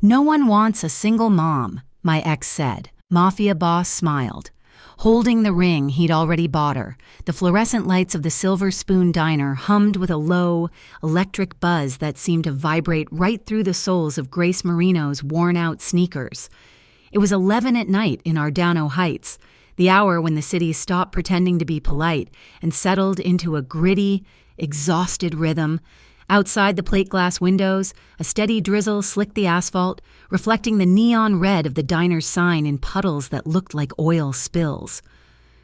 No one wants a single mom, my ex said. Mafia boss smiled. Holding the ring he'd already bought her, the fluorescent lights of the Silver Spoon Diner hummed with a low, electric buzz that seemed to vibrate right through the soles of Grace Marino's worn-out sneakers. It was 11 at night in Ardano Heights, the hour when the city stopped pretending to be polite and settled into a gritty, exhausted rhythm. Outside the plate glass windows, a steady drizzle slicked the asphalt, reflecting the neon red of the diner's sign in puddles that looked like oil spills.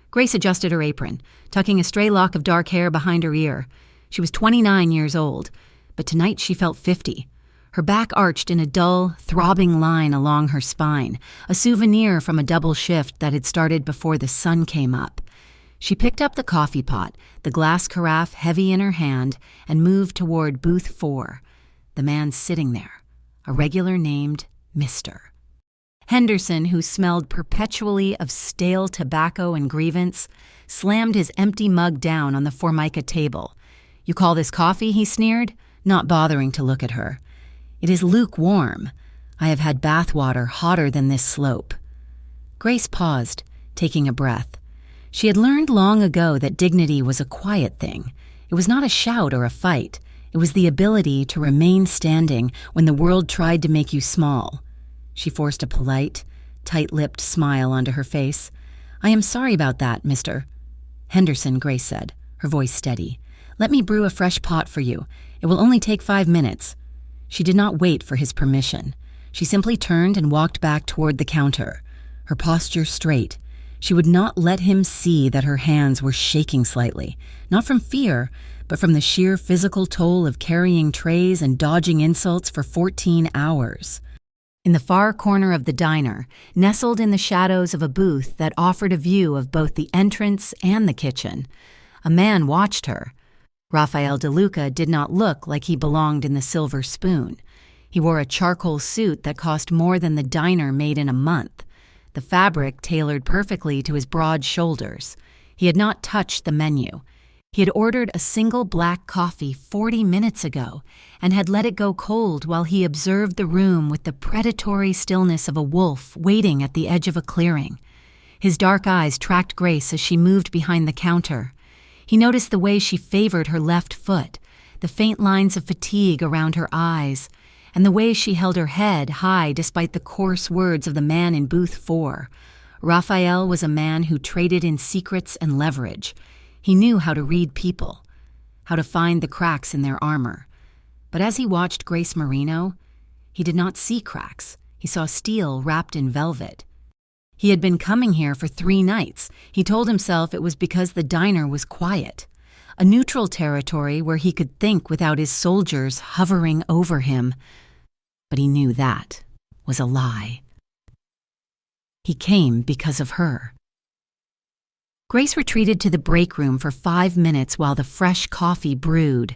Grace adjusted her apron, tucking a stray lock of dark hair behind her ear. She was 29 years old, but tonight she felt 50. Her back arched in a dull, throbbing line along her spine, a souvenir from a double shift that had started before the sun came up. She picked up the coffee pot, the glass carafe heavy in her hand, and moved toward booth 4. The man sitting there, a regular named Mr. Henderson, who smelled perpetually of stale tobacco and grievance, slammed his empty mug down on the Formica table. "You call this coffee?" he sneered, not bothering to look at her. "It is lukewarm. I have had bath water hotter than this slope." Grace paused, taking a breath. She had learned long ago that dignity was a quiet thing. It was not a shout or a fight. It was the ability to remain standing when the world tried to make you small. She forced a polite, tight-lipped smile onto her face. "I am sorry about that, Mr. Henderson," Grace said, her voice steady. "Let me brew a fresh pot for you. It will only take 5 minutes." She did not wait for his permission. She simply turned and walked back toward the counter, her posture straight. She would not let him see that her hands were shaking slightly, not from fear, but from the sheer physical toll of carrying trays and dodging insults for 14 hours. In the far corner of the diner, nestled in the shadows of a booth that offered a view of both the entrance and the kitchen, a man watched her. Rafael DeLuca did not look like he belonged in the Silver Spoon. He wore a charcoal suit that cost more than the diner made in a month. The fabric tailored perfectly to his broad shoulders. He had not touched the menu. He had ordered a single black coffee 40 minutes ago and had let it go cold while he observed the room with the predatory stillness of a wolf waiting at the edge of a clearing. His dark eyes tracked Grace as she moved behind the counter. He noticed the way she favored her left foot, the faint lines of fatigue around her eyes, and the way she held her head high despite the coarse words of the man in booth 4. Raphael was a man who traded in secrets and leverage. He knew how to read people, how to find the cracks in their armor. But as he watched Grace Marino, he did not see cracks. He saw steel wrapped in velvet. He had been coming here for 3 nights. He told himself it was because the diner was quiet, a neutral territory where he could think without his soldiers hovering over him. But he knew that was a lie. He came because of her. Grace retreated to the break room for 5 minutes while the fresh coffee brewed.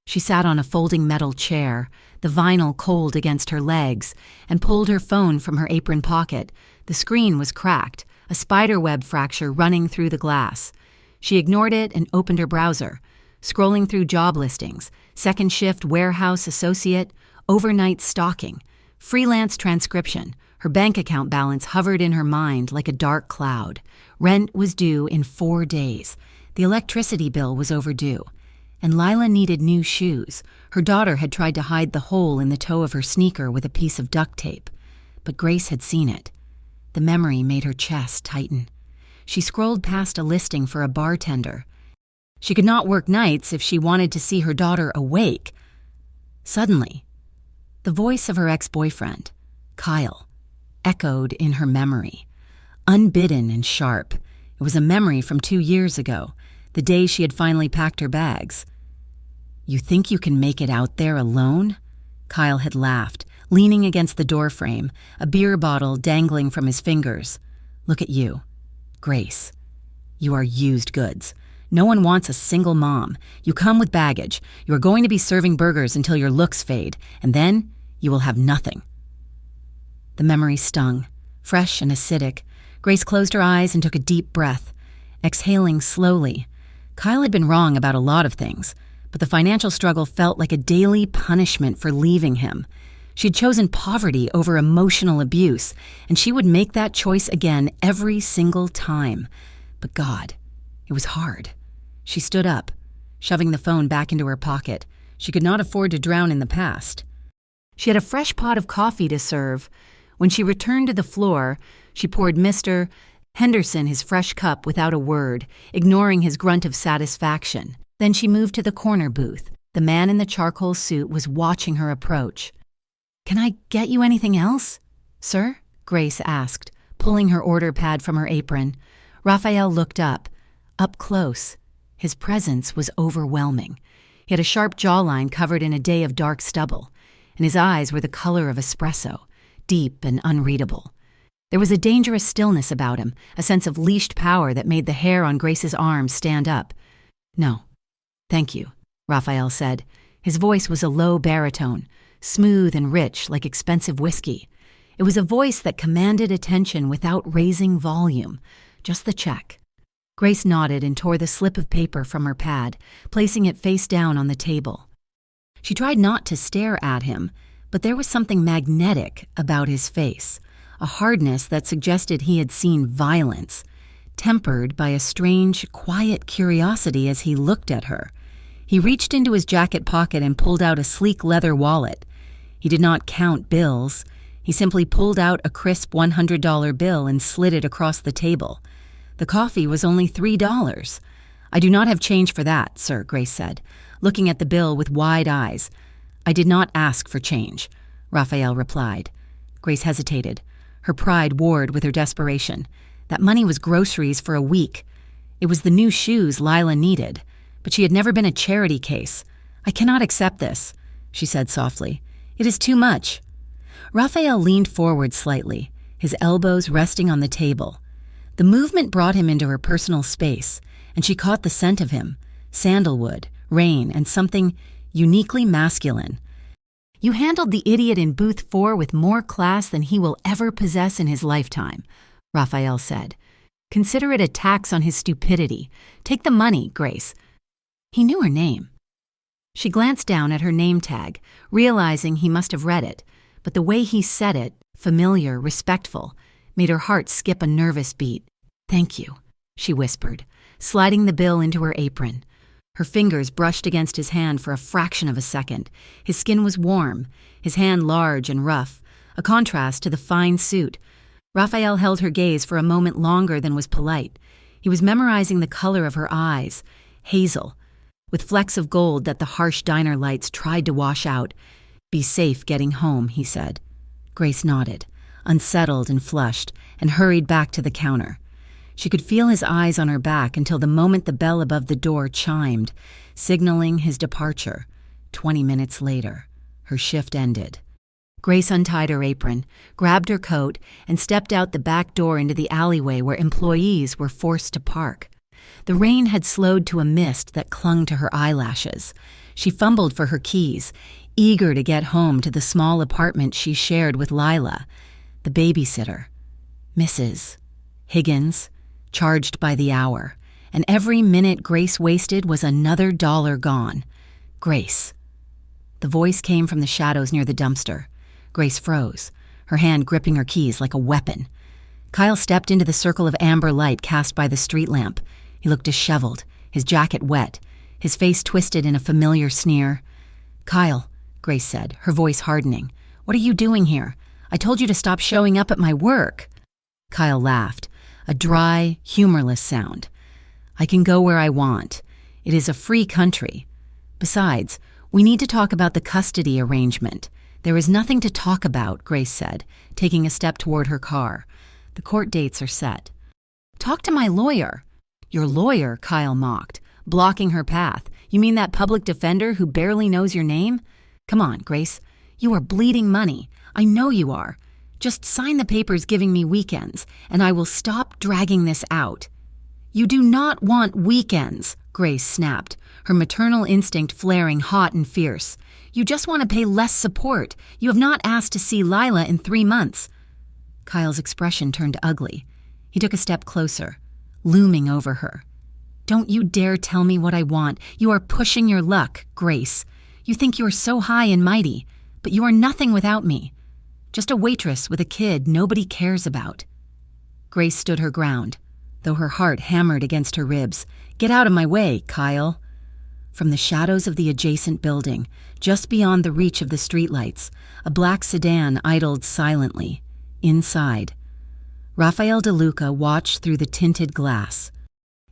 She sat on a folding metal chair, the vinyl cold against her legs, and pulled her phone from her apron pocket. The screen was cracked, a spiderweb fracture running through the glass. She ignored it and opened her browser, scrolling through job listings, second shift warehouse associate, overnight stalking, freelance transcription. Her bank account balance hovered in her mind like a dark cloud. Rent was due in 4 days. The electricity bill was overdue. And Lila needed new shoes. Her daughter had tried to hide the hole in the toe of her sneaker with a piece of duct tape. But Grace had seen it. The memory made her chest tighten. She scrolled past a listing for a bartender. She could not work nights if she wanted to see her daughter awake. Suddenly, the voice of her ex-boyfriend, Kyle, echoed in her memory. Unbidden and sharp, it was a memory from 2 years ago, the day she had finally packed her bags. "You think you can make it out there alone?" Kyle had laughed, leaning against the doorframe, a beer bottle dangling from his fingers. "Look at you, Grace. You are used goods. No one wants a single mom. You come with baggage. You are going to be serving burgers until your looks fade, and then you will have nothing." The memory stung, fresh and acidic. Grace closed her eyes and took a deep breath, exhaling slowly. Kyle had been wrong about a lot of things, but the financial struggle felt like a daily punishment for leaving him. She'd chosen poverty over emotional abuse, and she would make that choice again every single time. But God, it was hard. She stood up, shoving the phone back into her pocket. She could not afford to drown in the past. She had a fresh pot of coffee to serve. When she returned to the floor, she poured Mr. Henderson his fresh cup without a word, ignoring his grunt of satisfaction. Then she moved to the corner booth. The man in the charcoal suit was watching her approach. "Can I get you anything else, sir?" Grace asked, pulling her order pad from her apron. Raphael looked up close. His presence was overwhelming. He had a sharp jawline covered in a day of dark stubble, and his eyes were the color of espresso, deep and unreadable. There was a dangerous stillness about him, a sense of leashed power that made the hair on Grace's arms stand up. "No, thank you," Raphael said. His voice was a low baritone, smooth and rich like expensive whiskey. It was a voice that commanded attention without raising volume, just the check. Grace nodded and tore the slip of paper from her pad, placing it face down on the table. She tried not to stare at him, but there was something magnetic about his face, a hardness that suggested he had seen violence, tempered by a strange, quiet curiosity as he looked at her. He reached into his jacket pocket and pulled out a sleek leather wallet. He did not count bills. He simply pulled out a crisp $100 bill and slid it across the table. The coffee was only $3. "I do not have change for that, sir," Grace said, looking at the bill with wide eyes. "I did not ask for change," Raphael replied. Grace hesitated. Her pride warred with her desperation. That money was groceries for a week. It was the new shoes Lila needed, but she had never been a charity case. "I cannot accept this," she said softly. "It is too much." Raphael leaned forward slightly, his elbows resting on the table. The movement brought him into her personal space, and she caught the scent of him, sandalwood, rain, and something uniquely masculine. "You handled the idiot in booth 4 with more class than he will ever possess in his lifetime," Raphael said. "Consider it a tax on his stupidity. Take the money, Grace." He knew her name. She glanced down at her name tag, realizing he must have read it, but the way he said it, familiar, respectful, made her heart skip a nervous beat. "Thank you," she whispered, sliding the bill into her apron. Her fingers brushed against his hand for a fraction of a second. His skin was warm, his hand large and rough, a contrast to the fine suit. Raphael held her gaze for a moment longer than was polite. He was memorizing the color of her eyes, hazel, with flecks of gold that the harsh diner lights tried to wash out. "Be safe getting home," he said. Grace nodded, unsettled and flushed, and hurried back to the counter. She could feel his eyes on her back until the moment the bell above the door chimed, signaling his departure. 20 minutes later, her shift ended. Grace untied her apron, grabbed her coat, and stepped out the back door into the alleyway where employees were forced to park. The rain had slowed to a mist that clung to her eyelashes. She fumbled for her keys, eager to get home to the small apartment she shared with Lila, the babysitter, Mrs. Higgins, charged by the hour, and every minute Grace wasted was another dollar gone. Grace. The voice came from the shadows near the dumpster. Grace froze, her hand gripping her keys like a weapon. Kyle stepped into the circle of amber light cast by the street lamp. He looked disheveled, his jacket wet, his face twisted in a familiar sneer. "Kyle," Grace said, her voice hardening, "what are you doing here? I told you to stop showing up at my work." Kyle laughed, a dry, humorless sound. "I can go where I want. It is a free country. Besides, we need to talk about the custody arrangement." "There is nothing to talk about," Grace said, taking a step toward her car. "The court dates are set." "Talk to my lawyer." "Your lawyer?" Kyle mocked, blocking her path. "You mean that public defender who barely knows your name? Come on, Grace. You are bleeding money. I know you are. Just sign the papers giving me weekends, and I will stop dragging this out." "You do not want weekends," Grace snapped, her maternal instinct flaring hot and fierce. "You just want to pay less support. You have not asked to see Lila in 3 months." Kyle's expression turned ugly. He took a step closer, looming over her. "Don't you dare tell me what I want. You are pushing your luck, Grace. You think you are so high and mighty. But you are nothing without me. Just a waitress with a kid nobody cares about." Grace stood her ground, though her heart hammered against her ribs. "Get out of my way, Kyle." From the shadows of the adjacent building, just beyond the reach of the streetlights, a black sedan idled silently. Inside, Rafael DeLuca watched through the tinted glass.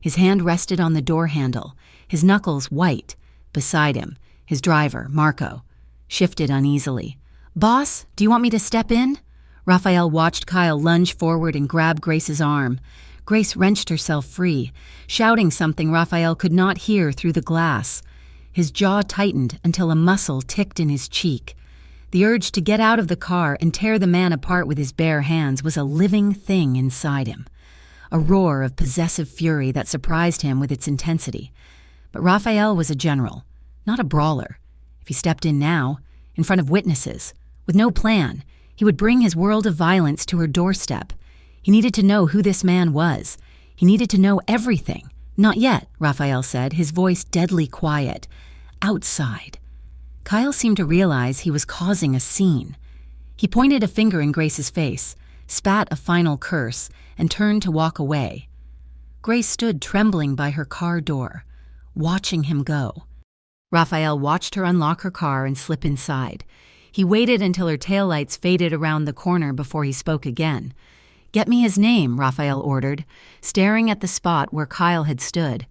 His hand rested on the door handle, his knuckles white. Beside him, his driver, Marco, shifted uneasily. "Boss, do you want me to step in?" Rafael watched Kyle lunge forward and grab Grace's arm. Grace wrenched herself free, shouting something Rafael could not hear through the glass. His jaw tightened until a muscle ticked in his cheek. The urge to get out of the car and tear the man apart with his bare hands was a living thing inside him, a roar of possessive fury that surprised him with its intensity. But Rafael was a general, not a brawler. If he stepped in now, in front of witnesses, with no plan, he would bring his world of violence to her doorstep. He needed to know who this man was. He needed to know everything. "Not yet," Rafael said, his voice deadly quiet. "Outside." Kyle seemed to realize he was causing a scene. He pointed a finger in Grace's face, spat a final curse, and turned to walk away. Grace stood trembling by her car door, watching him go. Rafael watched her unlock her car and slip inside. He waited until her taillights faded around the corner before he spoke again. "Get me his name," Rafael ordered, staring at the spot where Kyle had stood.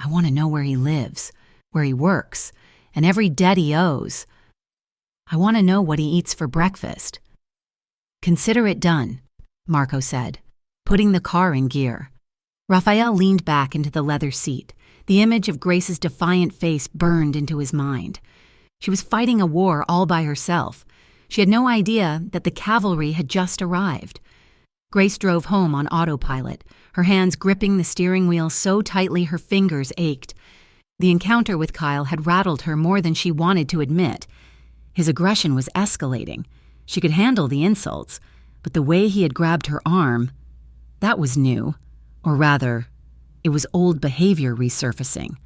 "I want to know where he lives, where he works, and every debt he owes. I want to know what he eats for breakfast." "Consider it done," Marco said, putting the car in gear. Rafael leaned back into the leather seat. The image of Grace's defiant face burned into his mind. She was fighting a war all by herself. She had no idea that the cavalry had just arrived. Grace drove home on autopilot, her hands gripping the steering wheel so tightly her fingers ached. The encounter with Kyle had rattled her more than she wanted to admit. His aggression was escalating. She could handle the insults, but the way he had grabbed her arm, that was new. Or rather, it was old behavior resurfacing.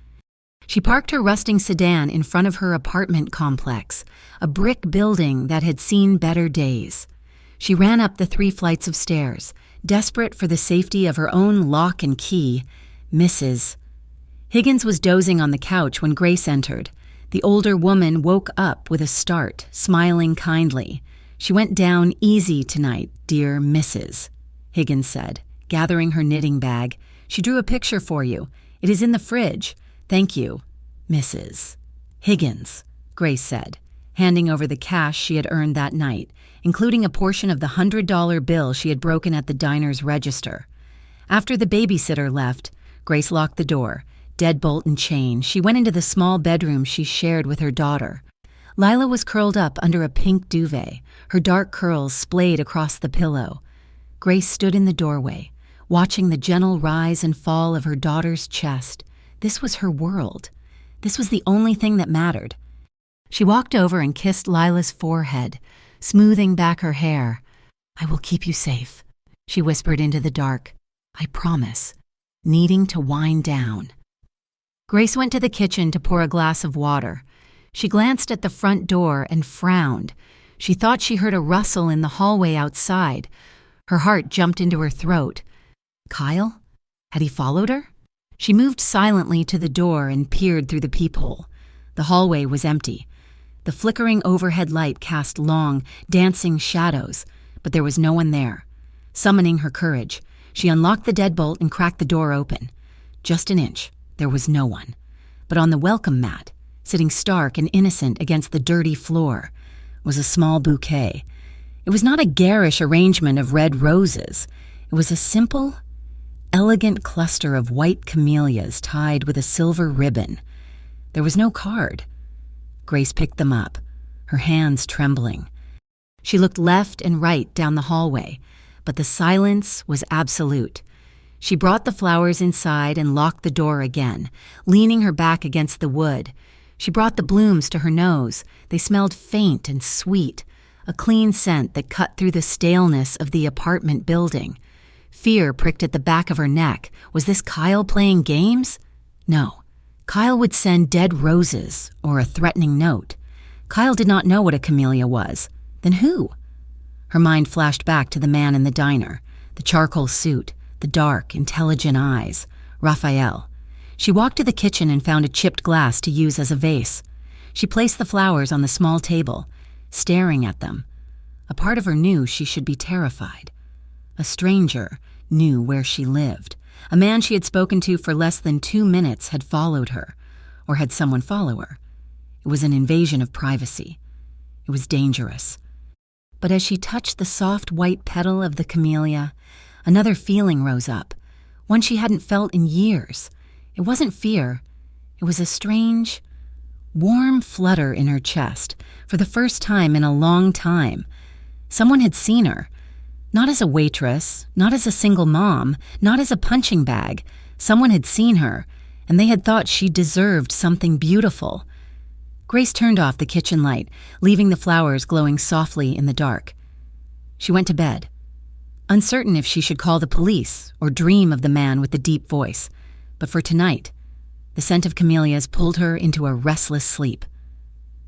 She parked her rusting sedan in front of her apartment complex, a brick building that had seen better days. She ran up the 3 flights of stairs, desperate for the safety of her own lock and key. Mrs. Higgins was dozing on the couch when Grace entered. The older woman woke up with a start, smiling kindly. "She went down easy tonight, dear Mrs." Higgins said, gathering her knitting bag. "She drew a picture for you. It is in the fridge. Thank you, Mrs. Higgins," Grace said, handing over the cash she had earned that night, including a portion of the $100 bill she had broken at the diner's register. After the babysitter left, Grace locked the door. Deadbolt and chain, she went into the small bedroom she shared with her daughter. Lila was curled up under a pink duvet, her dark curls splayed across the pillow. Grace stood in the doorway, watching the gentle rise and fall of her daughter's chest. This was her world. This was the only thing that mattered. She walked over and kissed Lila's forehead, smoothing back her hair. "I will keep you safe," she whispered into the dark. "I promise," needing to wind down. Grace went to the kitchen to pour a glass of water. She glanced at the front door and frowned. She thought she heard a rustle in the hallway outside. Her heart jumped into her throat. Kyle? Had he followed her? She moved silently to the door and peered through the peephole. The hallway was empty. The flickering overhead light cast long, dancing shadows, but there was no one there. Summoning her courage, she unlocked the deadbolt and cracked the door open. Just an inch. There was no one. But on the welcome mat, sitting stark and innocent against the dirty floor, was a small bouquet. It was not a garish arrangement of red roses. It was a simple, elegant cluster of white camellias tied with a silver ribbon. There was no card. Grace picked them up, her hands trembling. She looked left and right down the hallway, but the silence was absolute. She brought the flowers inside and locked the door again, leaning her back against the wood. She brought the blooms to her nose. They smelled faint and sweet, a clean scent that cut through the staleness of the apartment building. Fear pricked at the back of her neck. Was this Kyle playing games? No. Kyle would send dead roses or a threatening note. Kyle did not know what a camellia was. Then who? Her mind flashed back to the man in the diner, the charcoal suit, the dark, intelligent eyes. Raphael. She walked to the kitchen and found a chipped glass to use as a vase. She placed the flowers on the small table, staring at them. A part of her knew she should be terrified. A stranger knew where she lived. A man she had spoken to for less than 2 minutes had followed her, or had someone follow her. It was an invasion of privacy. It was dangerous. But as she touched the soft white petal of the camellia, another feeling rose up, one she hadn't felt in years. It wasn't fear. It was a strange, warm flutter in her chest, for the first time in a long time. Someone had seen her. Not as a waitress, not as a single mom, not as a punching bag. Someone had seen her, and they had thought she deserved something beautiful. Grace turned off the kitchen light, leaving the flowers glowing softly in the dark. She went to bed, uncertain if she should call the police or dream of the man with the deep voice. But for tonight, the scent of camellias pulled her into a restless sleep.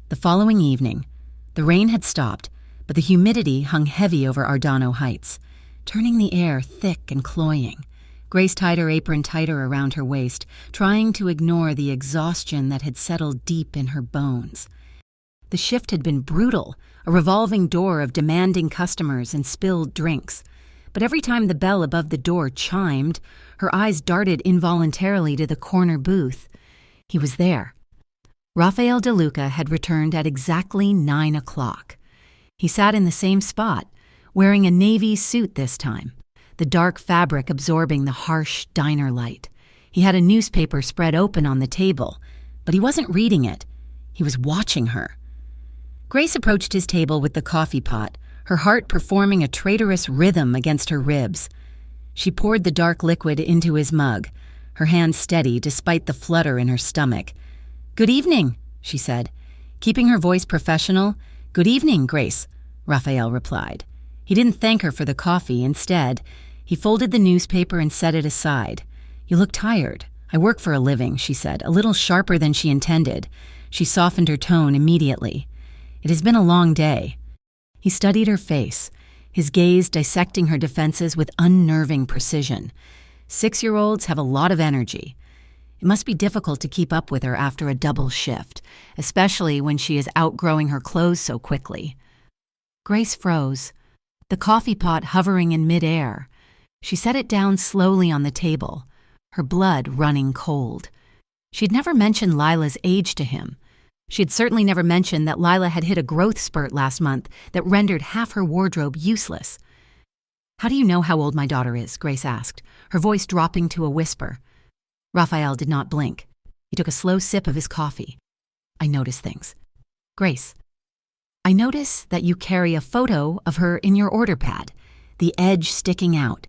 The following evening, the rain had stopped, but the humidity hung heavy over Ardano Heights, turning the air thick and cloying. Grace tied her apron tighter around her waist, trying to ignore the exhaustion that had settled deep in her bones. The shift had been brutal, a revolving door of demanding customers and spilled drinks. But every time the bell above the door chimed, her eyes darted involuntarily to the corner booth. He was there. Raphael DeLuca had returned at exactly 9 o'clock. He sat in the same spot, wearing a navy suit this time, the dark fabric absorbing the harsh diner light. He had a newspaper spread open on the table, but he wasn't reading it. He was watching her. Grace approached his table with the coffee pot, her heart performing a traitorous rhythm against her ribs. She poured the dark liquid into his mug, her hand steady despite the flutter in her stomach. "Good evening," she said. Keeping her voice professional, "Good evening, Grace," Raphael replied. He didn't thank her for the coffee. Instead, he folded the newspaper and set it aside. "You look tired." "I work for a living," she said, a little sharper than she intended. She softened her tone immediately. "It has been a long day." He studied her face, his gaze dissecting her defenses with unnerving precision. 6-year-olds have a lot of energy. It must be difficult to keep up with her after a double shift, especially when she is outgrowing her clothes so quickly. Grace froze, the coffee pot hovering in midair. She set it down slowly on the table, her blood running cold. She'd never mentioned Lila's age to him. She had certainly never mentioned that Lila had hit a growth spurt last month that rendered half her wardrobe useless. "How do you know how old my daughter is?" Grace asked, her voice dropping to a whisper. Raphael did not blink. He took a slow sip of his coffee. "I notice things." "Grace, I notice that you carry a photo of her in your order pad, the edge sticking out.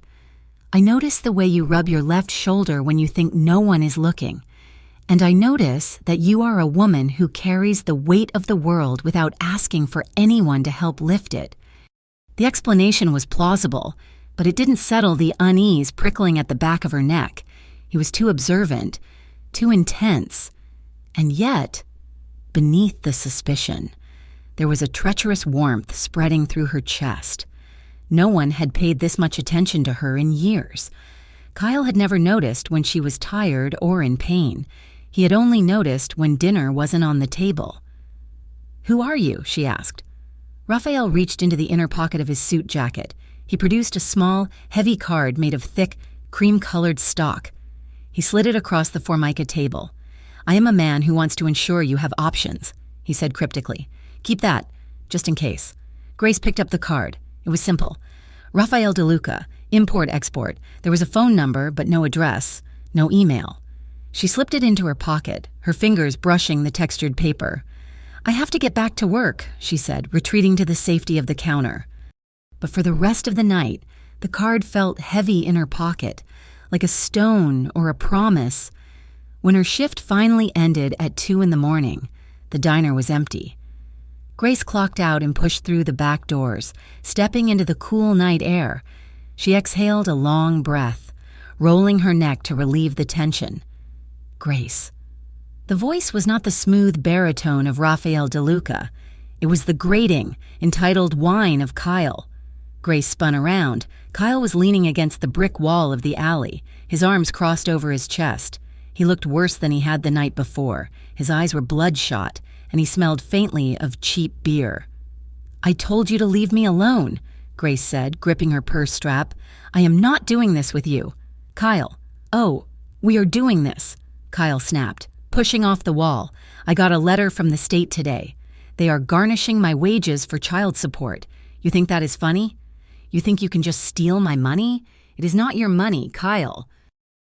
I notice the way you rub your left shoulder when you think no one is looking. And I notice that you are a woman who carries the weight of the world without asking for anyone to help lift it." The explanation was plausible, but it didn't settle the unease prickling at the back of her neck. He was too observant, too intense. And yet, beneath the suspicion, there was a treacherous warmth spreading through her chest. No one had paid this much attention to her in years. Kyle had never noticed when she was tired or in pain. He had only noticed when dinner wasn't on the table. "Who are you?" she asked. Raphael reached into the inner pocket of his suit jacket. He produced a small, heavy card made of thick, cream-colored stock. He slid it across the Formica table. "I am a man who wants to ensure you have options," he said cryptically. "Keep that, just in case." Grace picked up the card. It was simple. Raphael DeLuca, import-export. There was a phone number, but no address, no email. She slipped it into her pocket, her fingers brushing the textured paper. "I have to get back to work," she said, retreating to the safety of the counter. But for the rest of the night, the card felt heavy in her pocket, like a stone or a promise. When her shift finally ended at 2 in the morning, the diner was empty. Grace clocked out and pushed through the back doors, stepping into the cool night air. She exhaled a long breath, rolling her neck to relieve the tension. Grace. The voice was not the smooth baritone of Raphael DeLuca. It was the grating, entitled Whine of Kyle. Grace spun around. Kyle was leaning against the brick wall of the alley, his arms crossed over his chest. He looked worse than he had the night before. His eyes were bloodshot, and he smelled faintly of cheap beer. "I told you to leave me alone," Grace said, gripping her purse strap. "I am not doing this with you." "Kyle." "Oh, we are doing this," Kyle snapped, pushing off the wall. "I got a letter from the state today. They are garnishing my wages for child support. You think that is funny? You think you can just steal my money? It is not your money, Kyle.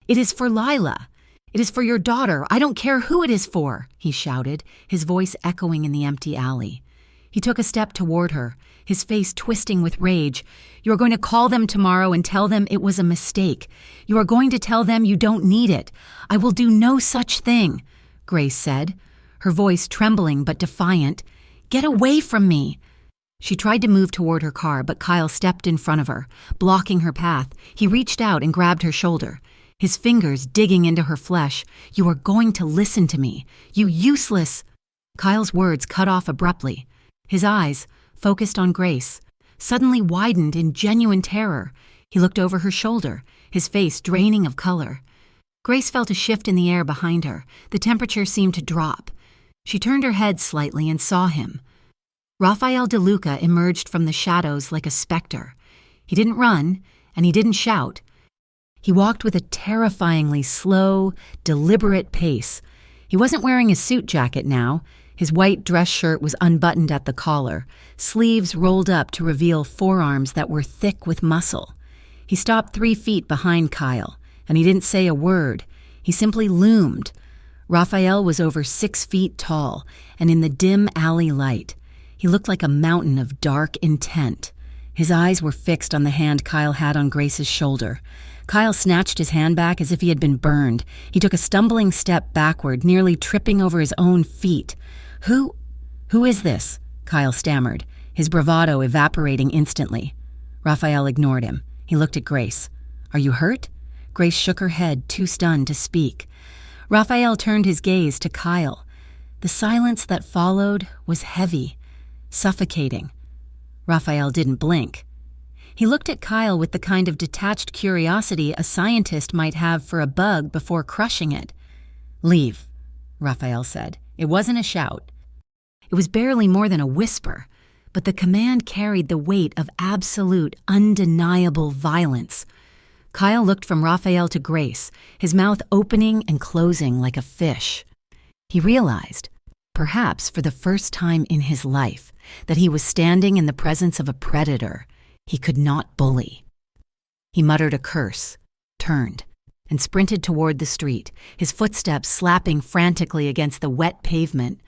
It is for Lila. It is for your daughter. I don't care who it is for," he shouted, his voice echoing in the empty alley. He took a step toward her, his face twisting with rage. "You are going to call them tomorrow and tell them it was a mistake. You are going to tell them you don't need it. I will do no such thing," Grace said, her voice trembling but defiant. "Get away from me." She tried to move toward her car, but Kyle stepped in front of her, blocking her path. He reached out and grabbed her shoulder, his fingers digging into her flesh. "You are going to listen to me, you useless—" Kyle's words cut off abruptly. His eyes, focused on Grace, suddenly widened in genuine terror. He looked over her shoulder, his face draining of color. Grace felt a shift in the air behind her. The temperature seemed to drop. She turned her head slightly and saw him. Rafael DeLuca emerged from the shadows like a specter. He didn't run, and he didn't shout. He walked with a terrifyingly slow, deliberate pace. He wasn't wearing a suit jacket now. His white dress shirt was unbuttoned at the collar, sleeves rolled up to reveal forearms that were thick with muscle. He stopped 3 feet behind Kyle, and he didn't say a word. He simply loomed. Rafael was over 6 feet tall, and in the dim alley light, he looked like a mountain of dark intent. His eyes were fixed on the hand Kyle had on Grace's shoulder. Kyle snatched his hand back as if he had been burned. He took a stumbling step backward, nearly tripping over his own feet. Who is this?" Kyle stammered, his bravado evaporating instantly. Rafael ignored him. He looked at Grace. "Are you hurt?" Grace shook her head, too stunned to speak. Rafael turned his gaze to Kyle. The silence that followed was heavy, suffocating. Rafael didn't blink. He looked at Kyle with the kind of detached curiosity a scientist might have for a bug before crushing it. "Leave," Rafael said. It wasn't a shout. It was barely more than a whisper, but the command carried the weight of absolute, undeniable violence. Kyle looked from Rafael to Grace, his mouth opening and closing like a fish. He realized, perhaps for the first time in his life, that he was standing in the presence of a predator he could not bully. He muttered a curse, turned, and sprinted toward the street, his footsteps slapping frantically against the wet pavement.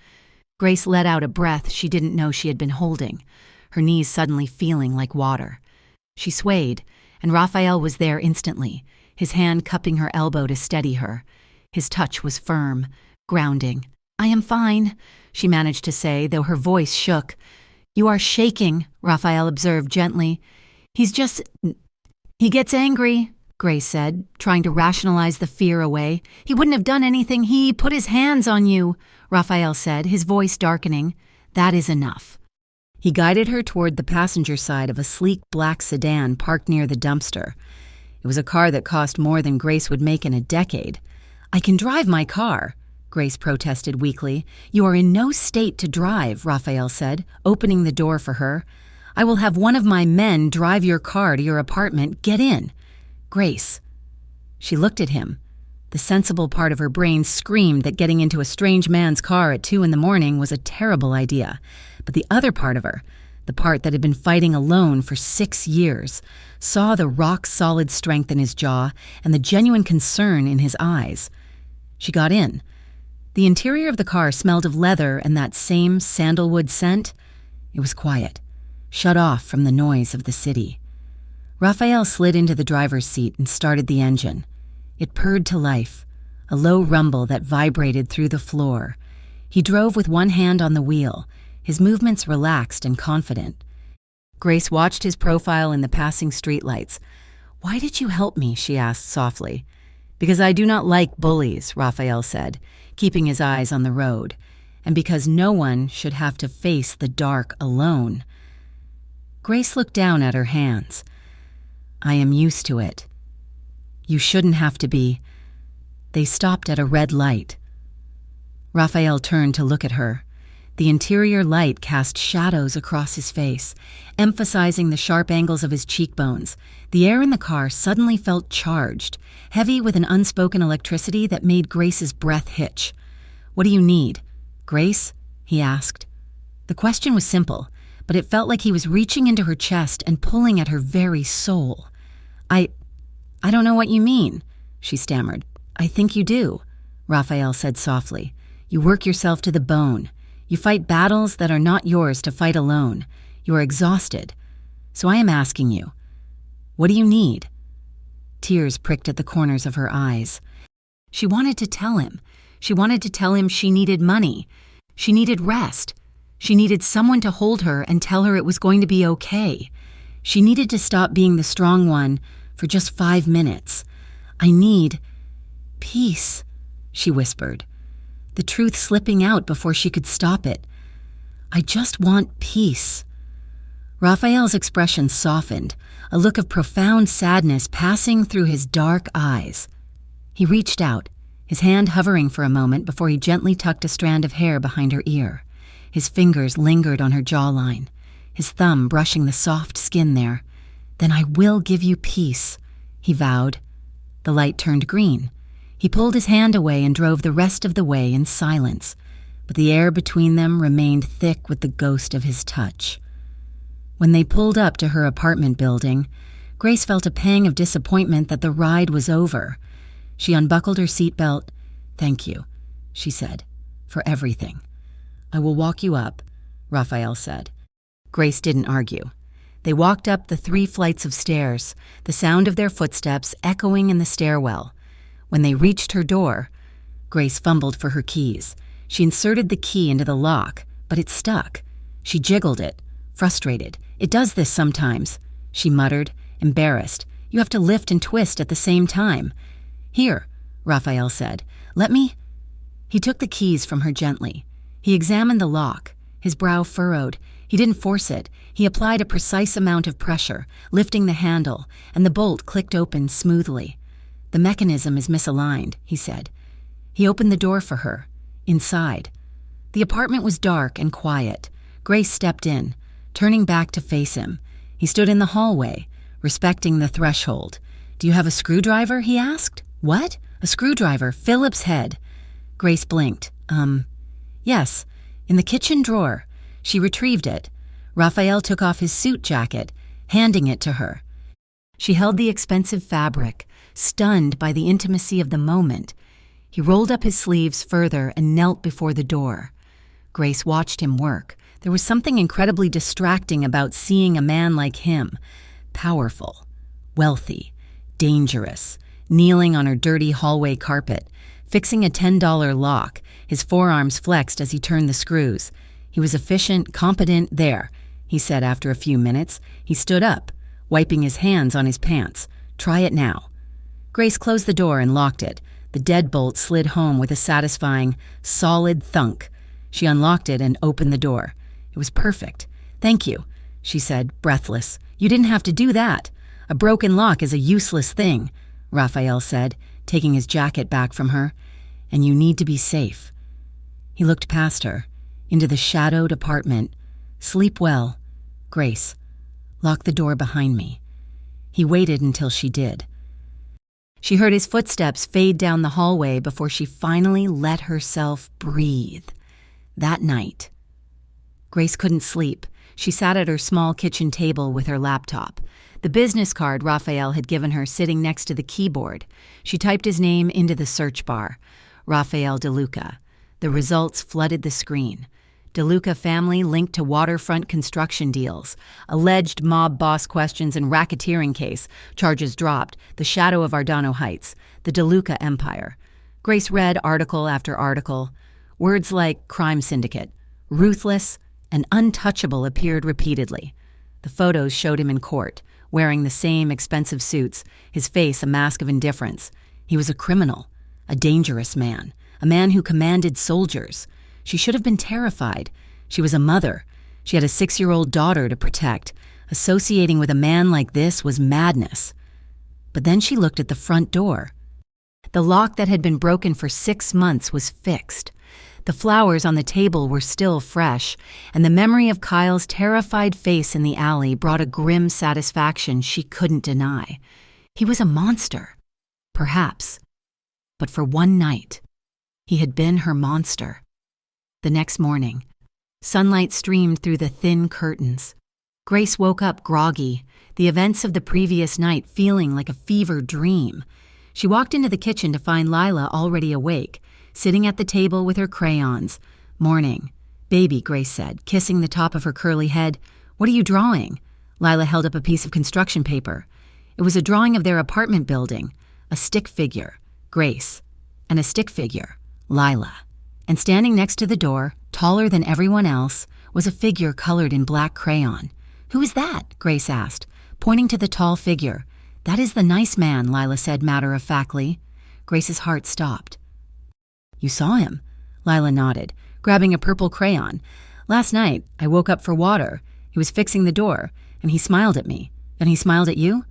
Grace let out a breath she didn't know she had been holding, her knees suddenly feeling like water. She swayed, and Rafael was there instantly, his hand cupping her elbow to steady her. His touch was firm, grounding. "I am fine," she managed to say, though her voice shook. "You are shaking," Rafael observed gently. He gets angry," Grace said, trying to rationalize the fear away. "He wouldn't have done anything. He put his hands on you," Rafael said, his voice darkening. "That is enough." He guided her toward the passenger side of a sleek black sedan parked near the dumpster. It was a car that cost more than Grace would make in a decade. "I can drive my car," Grace protested weakly. "You are in no state to drive," Rafael said, opening the door for her. "I will have one of my men drive your car to your apartment. Get in." "Grace." She looked at him. The sensible part of her brain screamed that getting into a strange man's car at 2 a.m. was a terrible idea. But the other part of her, the part that had been fighting alone for 6 years, saw the rock-solid strength in his jaw and the genuine concern in his eyes. She got in. The interior of the car smelled of leather and that same sandalwood scent. It was quiet, shut off from the noise of the city. Rafael slid into the driver's seat and started the engine. It purred to life, a low rumble that vibrated through the floor. He drove with one hand on the wheel, his movements relaxed and confident. Grace watched his profile in the passing streetlights. "Why did you help me?" she asked softly. "Because I do not like bullies," Rafael said, keeping his eyes on the road. and because no one should have to face the dark alone. Grace looked down at her hands. I am used to it. You shouldn't have to be. They stopped at a red light. Raphael turned to look at her. The interior light cast shadows across his face, emphasizing the sharp angles of his cheekbones. The air in the car suddenly felt charged, heavy with an unspoken electricity that made Grace's breath hitch. What do you need, Grace? He asked. The question was simple, but it felt like he was reaching into her chest and pulling at her very soul. I don't know what you mean, she stammered. I think you do, Raphael said softly. You work yourself to the bone. You fight battles that are not yours to fight alone. You are exhausted. So I am asking you, what do you need? Tears pricked at the corners of her eyes. She wanted to tell him. She wanted to tell him she needed money. She needed rest. She needed someone to hold her and tell her it was going to be okay. She needed to stop being the strong one for just 5 minutes. I need peace, she whispered, the truth slipping out before she could stop it. I just want peace. Raphael's expression softened, a look of profound sadness passing through his dark eyes. He reached out, his hand hovering for a moment before he gently tucked a strand of hair behind her ear. His fingers lingered on her jawline, his thumb brushing the soft skin there. Then I will give you peace, he vowed. The light turned green. He pulled his hand away and drove the rest of the way in silence, but the air between them remained thick with the ghost of his touch. When they pulled up to her apartment building, Grace felt a pang of disappointment that the ride was over. She unbuckled her seatbelt. Thank you, she said, for everything. I will walk you up, Raphael said. Grace didn't argue. They walked up the 3 flights of stairs, the sound of their footsteps echoing in the stairwell. When they reached her door, Grace fumbled for her keys. She inserted the key into the lock, but it stuck. She jiggled it, frustrated. It does this sometimes, she muttered, embarrassed. You have to lift and twist at the same time. Here, Raphael said. Let me. He took the keys from her gently. He examined the lock, his brow furrowed. He didn't force it. He applied a precise amount of pressure, lifting the handle, and the bolt clicked open smoothly. The mechanism is misaligned, he said. He opened the door for her. Inside. The apartment was dark and quiet. Grace stepped in, turning back to face him. He stood in the hallway, respecting the threshold. Do you have a screwdriver? He asked. What? A screwdriver, Philip's head. Grace blinked. Yes, in the kitchen drawer. She retrieved it. Raphael took off his suit jacket, handing it to her. She held the expensive fabric, stunned by the intimacy of the moment. He rolled up his sleeves further and knelt before the door. Grace watched him work. There was something incredibly distracting about seeing a man like him, powerful, wealthy, dangerous, kneeling on her dirty hallway carpet, fixing a $10 lock, his forearms flexed as he turned the screws. He was efficient, competent. There, he said after a few minutes. He stood up, wiping his hands on his pants. Try it now. Grace closed the door and locked it. The deadbolt slid home with a satisfying, solid thunk. She unlocked it and opened the door. It was perfect. Thank you, she said, breathless. You didn't have to do that. A broken lock is a useless thing, Raphael said, taking his jacket back from her. And you need to be safe. He looked past her, into the shadowed apartment. Sleep well, Grace. Lock the door behind me. He waited until she did. She heard his footsteps fade down the hallway before she finally let herself breathe. That night, Grace couldn't sleep. She sat at her small kitchen table with her laptop, the business card Raphael had given her sitting next to the keyboard. She typed his name into the search bar, Raphael DeLuca. The results flooded the screen. DeLuca family linked to waterfront construction deals, alleged mob boss questions and racketeering case, charges dropped, the shadow of Ardano Heights, the DeLuca empire. Grace read article after article. Words like crime syndicate, ruthless, and untouchable appeared repeatedly. The photos showed him in court, wearing the same expensive suits, his face a mask of indifference. He was a criminal, a dangerous man, a man who commanded soldiers. She should have been terrified. She was a mother. She had a 6-year-old daughter to protect. Associating with a man like this was madness. But then she looked at the front door. The lock that had been broken for 6 months was fixed. The flowers on the table were still fresh, and the memory of Kyle's terrified face in the alley brought a grim satisfaction she couldn't deny. He was a monster. Perhaps. But for one night, he had been her monster. The next morning, sunlight streamed through the thin curtains. Grace woke up groggy, the events of the previous night feeling like a fever dream. She walked into the kitchen to find Lila already awake, sitting at the table with her crayons. "Morning." "Baby," Grace said, kissing the top of her curly head. "What are you drawing?" Lila held up a piece of construction paper. It was a drawing of their apartment building, a stick figure, Grace, and a stick figure, Lila. And standing next to the door, taller than everyone else, was a figure colored in black crayon. "Who is that?" Grace asked, pointing to the tall figure. "That is the nice man," Lila said matter-of-factly. Grace's heart stopped. "You saw him?" Lila nodded, grabbing a purple crayon. "Last night, I woke up for water. He was fixing the door, and he smiled at me. And he smiled at you?"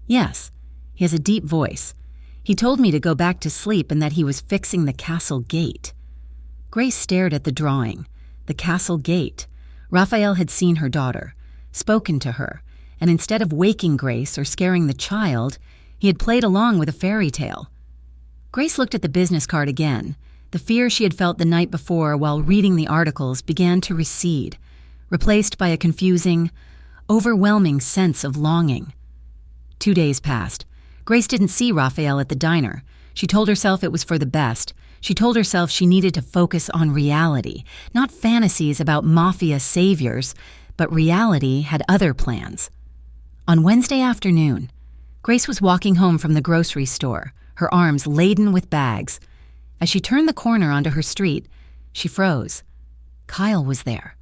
"Yes." He has a deep voice. "He told me to go back to sleep and that he was fixing the castle gate." Grace stared at the drawing. The castle gate. Raphael had seen her daughter, spoken to her, and instead of waking Grace or scaring the child, he had played along with a fairy tale. Grace looked at the business card again. The fear she had felt the night before while reading the articles began to recede, replaced by a confusing, overwhelming sense of longing. 2 days passed. Grace didn't see Raphael at the diner. She told herself it was for the best. She told herself she needed to focus on reality, not fantasies about mafia saviors, but reality had other plans. On Wednesday afternoon, Grace was walking home from the grocery store, her arms laden with bags. As she turned the corner onto her street, she froze. Kyle was there.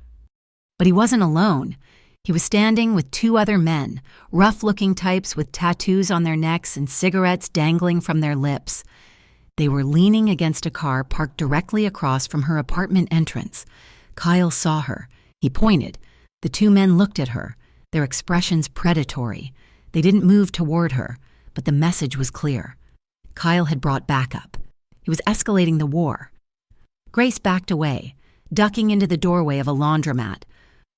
But he wasn't alone. He was standing with 2 other men, rough-looking types with tattoos on their necks and cigarettes dangling from their lips. They were leaning against a car parked directly across from her apartment entrance. Kyle saw her. He pointed. The 2 men looked at her, their expressions predatory. They didn't move toward her, but the message was clear. Kyle had brought backup. He was escalating the war. Grace backed away, ducking into the doorway of a laundromat.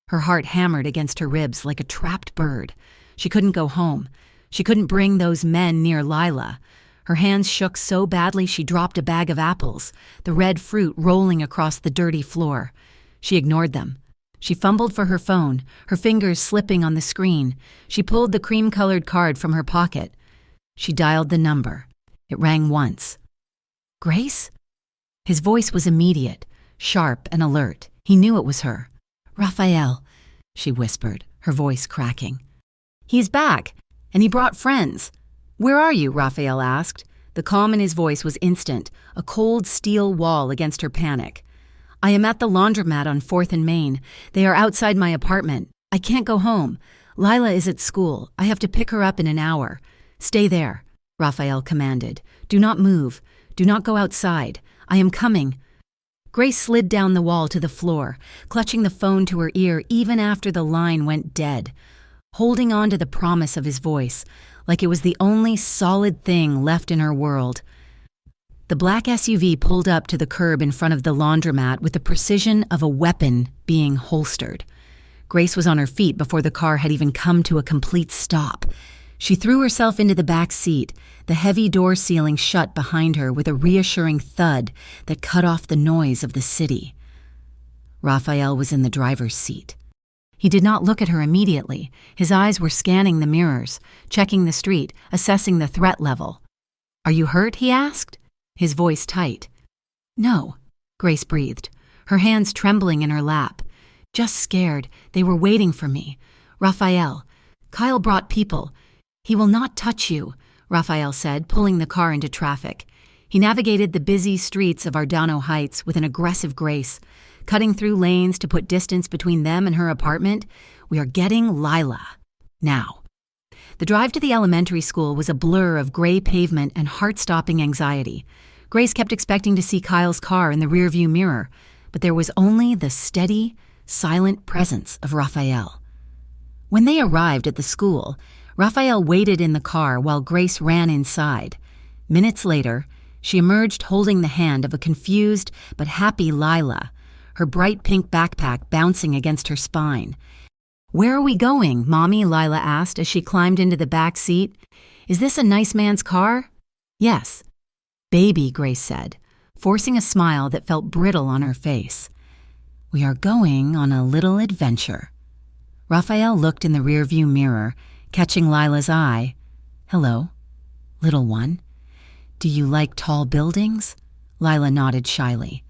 Her heart hammered against her ribs like a trapped bird. She couldn't go home. She couldn't bring those men near Lila. Her hands shook so badly she dropped a bag of apples, the red fruit rolling across the dirty floor. She ignored them. She fumbled for her phone, her fingers slipping on the screen. She pulled the cream-colored card from her pocket. She dialed the number. It rang once. "Grace?" His voice was immediate, sharp and alert. He knew it was her. "Raphael," she whispered, her voice cracking. "He's back, and he brought friends." "Where are you?" Raphael asked. The calm in his voice was instant, a cold steel wall against her panic. "I am at the laundromat on 4th and Main. They are outside my apartment. I can't go home. Lila is at school. I have to pick her up in an hour. Stay there," Raphael commanded. "Do not move. Do not go outside. I am coming." Grace slid down the wall to the floor, clutching the phone to her ear even after the line went dead, holding on to the promise of his voice, like it was the only solid thing left in her world. The black SUV pulled up to the curb in front of the laundromat with the precision of a weapon being holstered. Grace was on her feet before the car had even come to a complete stop. She threw herself into the back seat, the heavy door ceiling shut behind her with a reassuring thud that cut off the noise of the city. Raphael was in the driver's seat. He did not look at her immediately. His eyes were scanning the mirrors, checking the street, assessing the threat level. "Are you hurt?" he asked, his voice tight. "No," Grace breathed, her hands trembling in her lap. "Just scared. They were waiting for me. Raphael, Kyle brought people. He will not touch you," Raphael said, pulling the car into traffic. He navigated the busy streets of Ardano Heights with an aggressive grace, cutting through lanes to put distance between them and her apartment. "We are getting Lila. Now." The drive to the elementary school was a blur of gray pavement and heart-stopping anxiety. Grace kept expecting to see Kyle's car in the rearview mirror, but there was only the steady, silent presence of Raphael. When they arrived at the school, Raphael waited in the car while Grace ran inside. Minutes later, she emerged holding the hand of a confused but happy Lila, her bright pink backpack bouncing against her spine. "Where are we going, Mommy?" Lila asked as she climbed into the back seat. "Is this a nice man's car?" "Yes." "Baby," Grace said, forcing a smile that felt brittle on her face. "We are going on a little adventure." Raphael looked in the rearview mirror, catching Lila's eye. "Hello, little one. Do you like tall buildings?" Lila nodded shyly.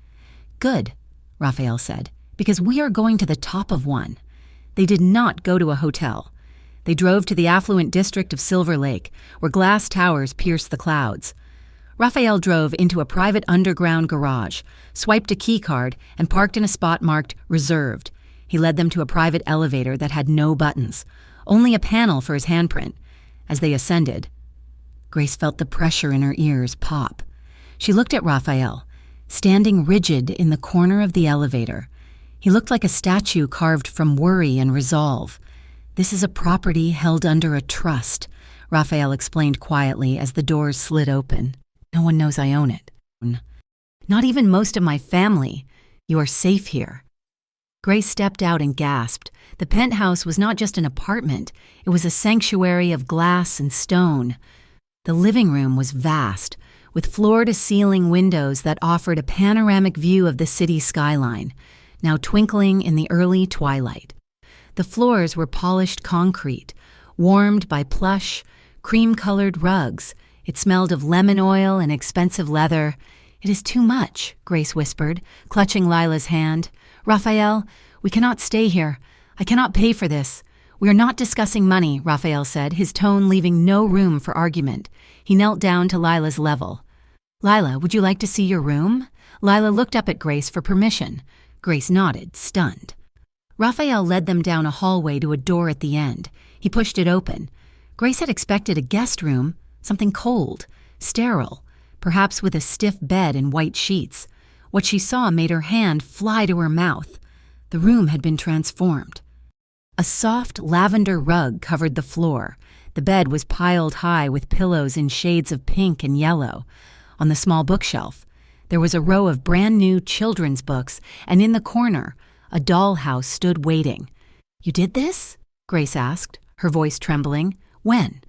"Good," Raphael said, "because we are going to the top of one." They did not go to a hotel. They drove to the affluent district of Silver Lake, where glass towers pierced the clouds. Raphael drove into a private underground garage, swiped a key card, and parked in a spot marked Reserved. He led them to a private elevator that had no buttons, only a panel for his handprint. As they ascended, Grace felt the pressure in her ears pop. She looked at Raphael, standing rigid in the corner of the elevator. He looked like a statue carved from worry and resolve. "This is a property held under a trust," Raphael explained quietly as the doors slid open. "No one knows I own it. Not even most of my family. You are safe here." Grace stepped out and gasped. The penthouse was not just an apartment, it was a sanctuary of glass and stone. The living room was vast, with floor-to-ceiling windows that offered a panoramic view of the city skyline, now twinkling in the early twilight. The floors were polished concrete, warmed by plush, cream-colored rugs. It smelled of lemon oil and expensive leather. "It is too much," Grace whispered, clutching Lila's hand. "Raphael, we cannot stay here. I cannot pay for this." "We are not discussing money," Raphael said, his tone leaving no room for argument. He knelt down to Lila's level. "Lila, would you like to see your room?" Lila looked up at Grace for permission. Grace nodded, stunned. Raphael led them down a hallway to a door at the end. He pushed it open. Grace had expected a guest room, something cold, sterile, perhaps with a stiff bed and white sheets. What she saw made her hand fly to her mouth. The room had been transformed. A soft lavender rug covered the floor. The bed was piled high with pillows in shades of pink and yellow. On the small bookshelf, there was a row of brand-new children's books, and in the corner, a dollhouse stood waiting. "You did this?" Grace asked, her voice trembling. "When?"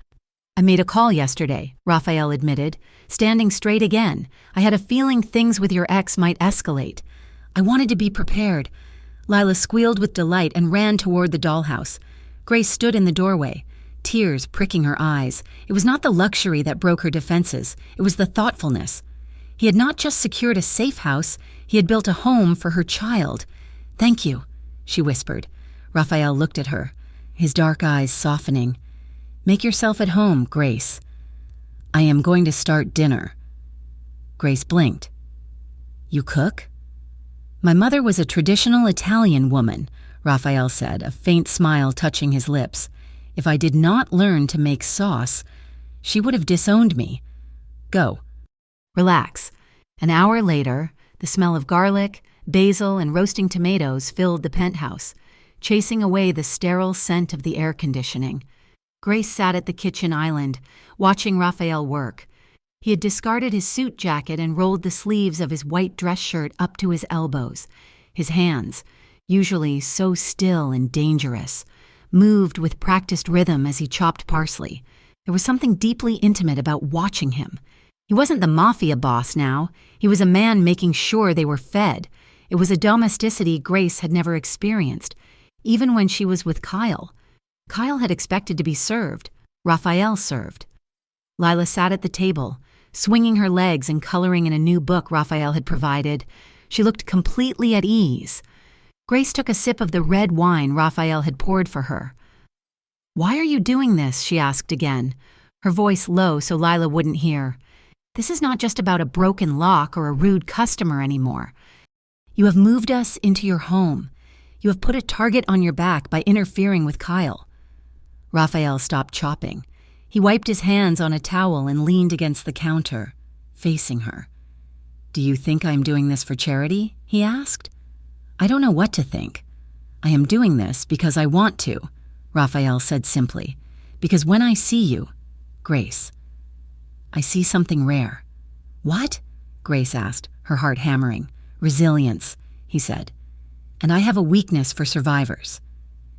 "I made a call yesterday," Raphael admitted, standing straight again. "I had a feeling things with your ex might escalate. I wanted to be prepared." Lila squealed with delight and ran toward the dollhouse. Grace stood in the doorway, tears pricking her eyes. It was not the luxury that broke her defenses. It was the thoughtfulness. He had not just secured a safe house, he had built a home for her child. "Thank you," she whispered. Raphael looked at her, his dark eyes softening. "Make yourself at home, Grace. I am going to start dinner." Grace blinked. "You cook?" "My mother was a traditional Italian woman," Raphael said, a faint smile touching his lips. "If I did not learn to make sauce, she would have disowned me. Go." "Relax." An hour later, the smell of garlic, basil, and roasting tomatoes filled the penthouse, chasing away the sterile scent of the air conditioning. Grace sat at the kitchen island, watching Raphael work. He had discarded his suit jacket and rolled the sleeves of his white dress shirt up to his elbows. His hands, usually so still and dangerous, moved with practiced rhythm as he chopped parsley. There was something deeply intimate about watching him. He wasn't the mafia boss now. He was a man making sure they were fed. It was a domesticity Grace had never experienced, even when she was with Kyle. Kyle had expected to be served. Raphael served. Lila sat at the table, swinging her legs and coloring in a new book Raphael had provided. She looked completely at ease. Grace took a sip of the red wine Raphael had poured for her. "Why are you doing this?" she asked again, her voice low so Lila wouldn't hear. "This is not just about a broken lock or a rude customer anymore. You have moved us into your home. You have put a target on your back by interfering with Kyle." Raphael stopped chopping. He wiped his hands on a towel and leaned against the counter, facing her. "Do you think I'm doing this for charity?" he asked. I don't know what to think. I am doing this because I want to, Raphael said simply. Because when I see you, Grace, I see something rare. What? Grace asked, her heart hammering. Resilience, he said. And I have a weakness for survivors.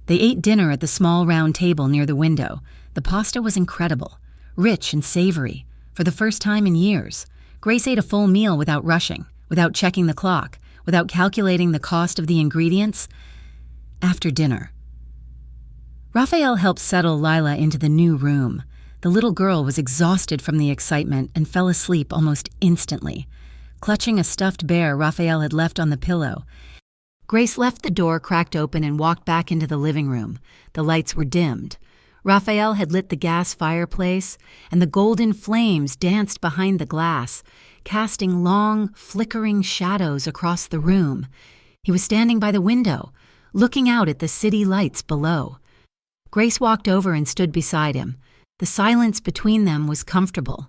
They ate dinner at the small round table near the window. The pasta was incredible, rich and savory, for the first time in years. Grace ate a full meal without rushing, without checking the clock, without calculating the cost of the ingredients. After dinner, Raphael helped settle Lila into the new room. The little girl was exhausted from the excitement and fell asleep almost instantly. Clutching a stuffed bear Raphael had left on the pillow, Grace left the door cracked open and walked back into the living room. The lights were dimmed. Raphael had lit the gas fireplace, and the golden flames danced behind the glass, casting long, flickering shadows across the room. He was standing by the window, looking out at the city lights below. Grace walked over and stood beside him. The silence between them was comfortable,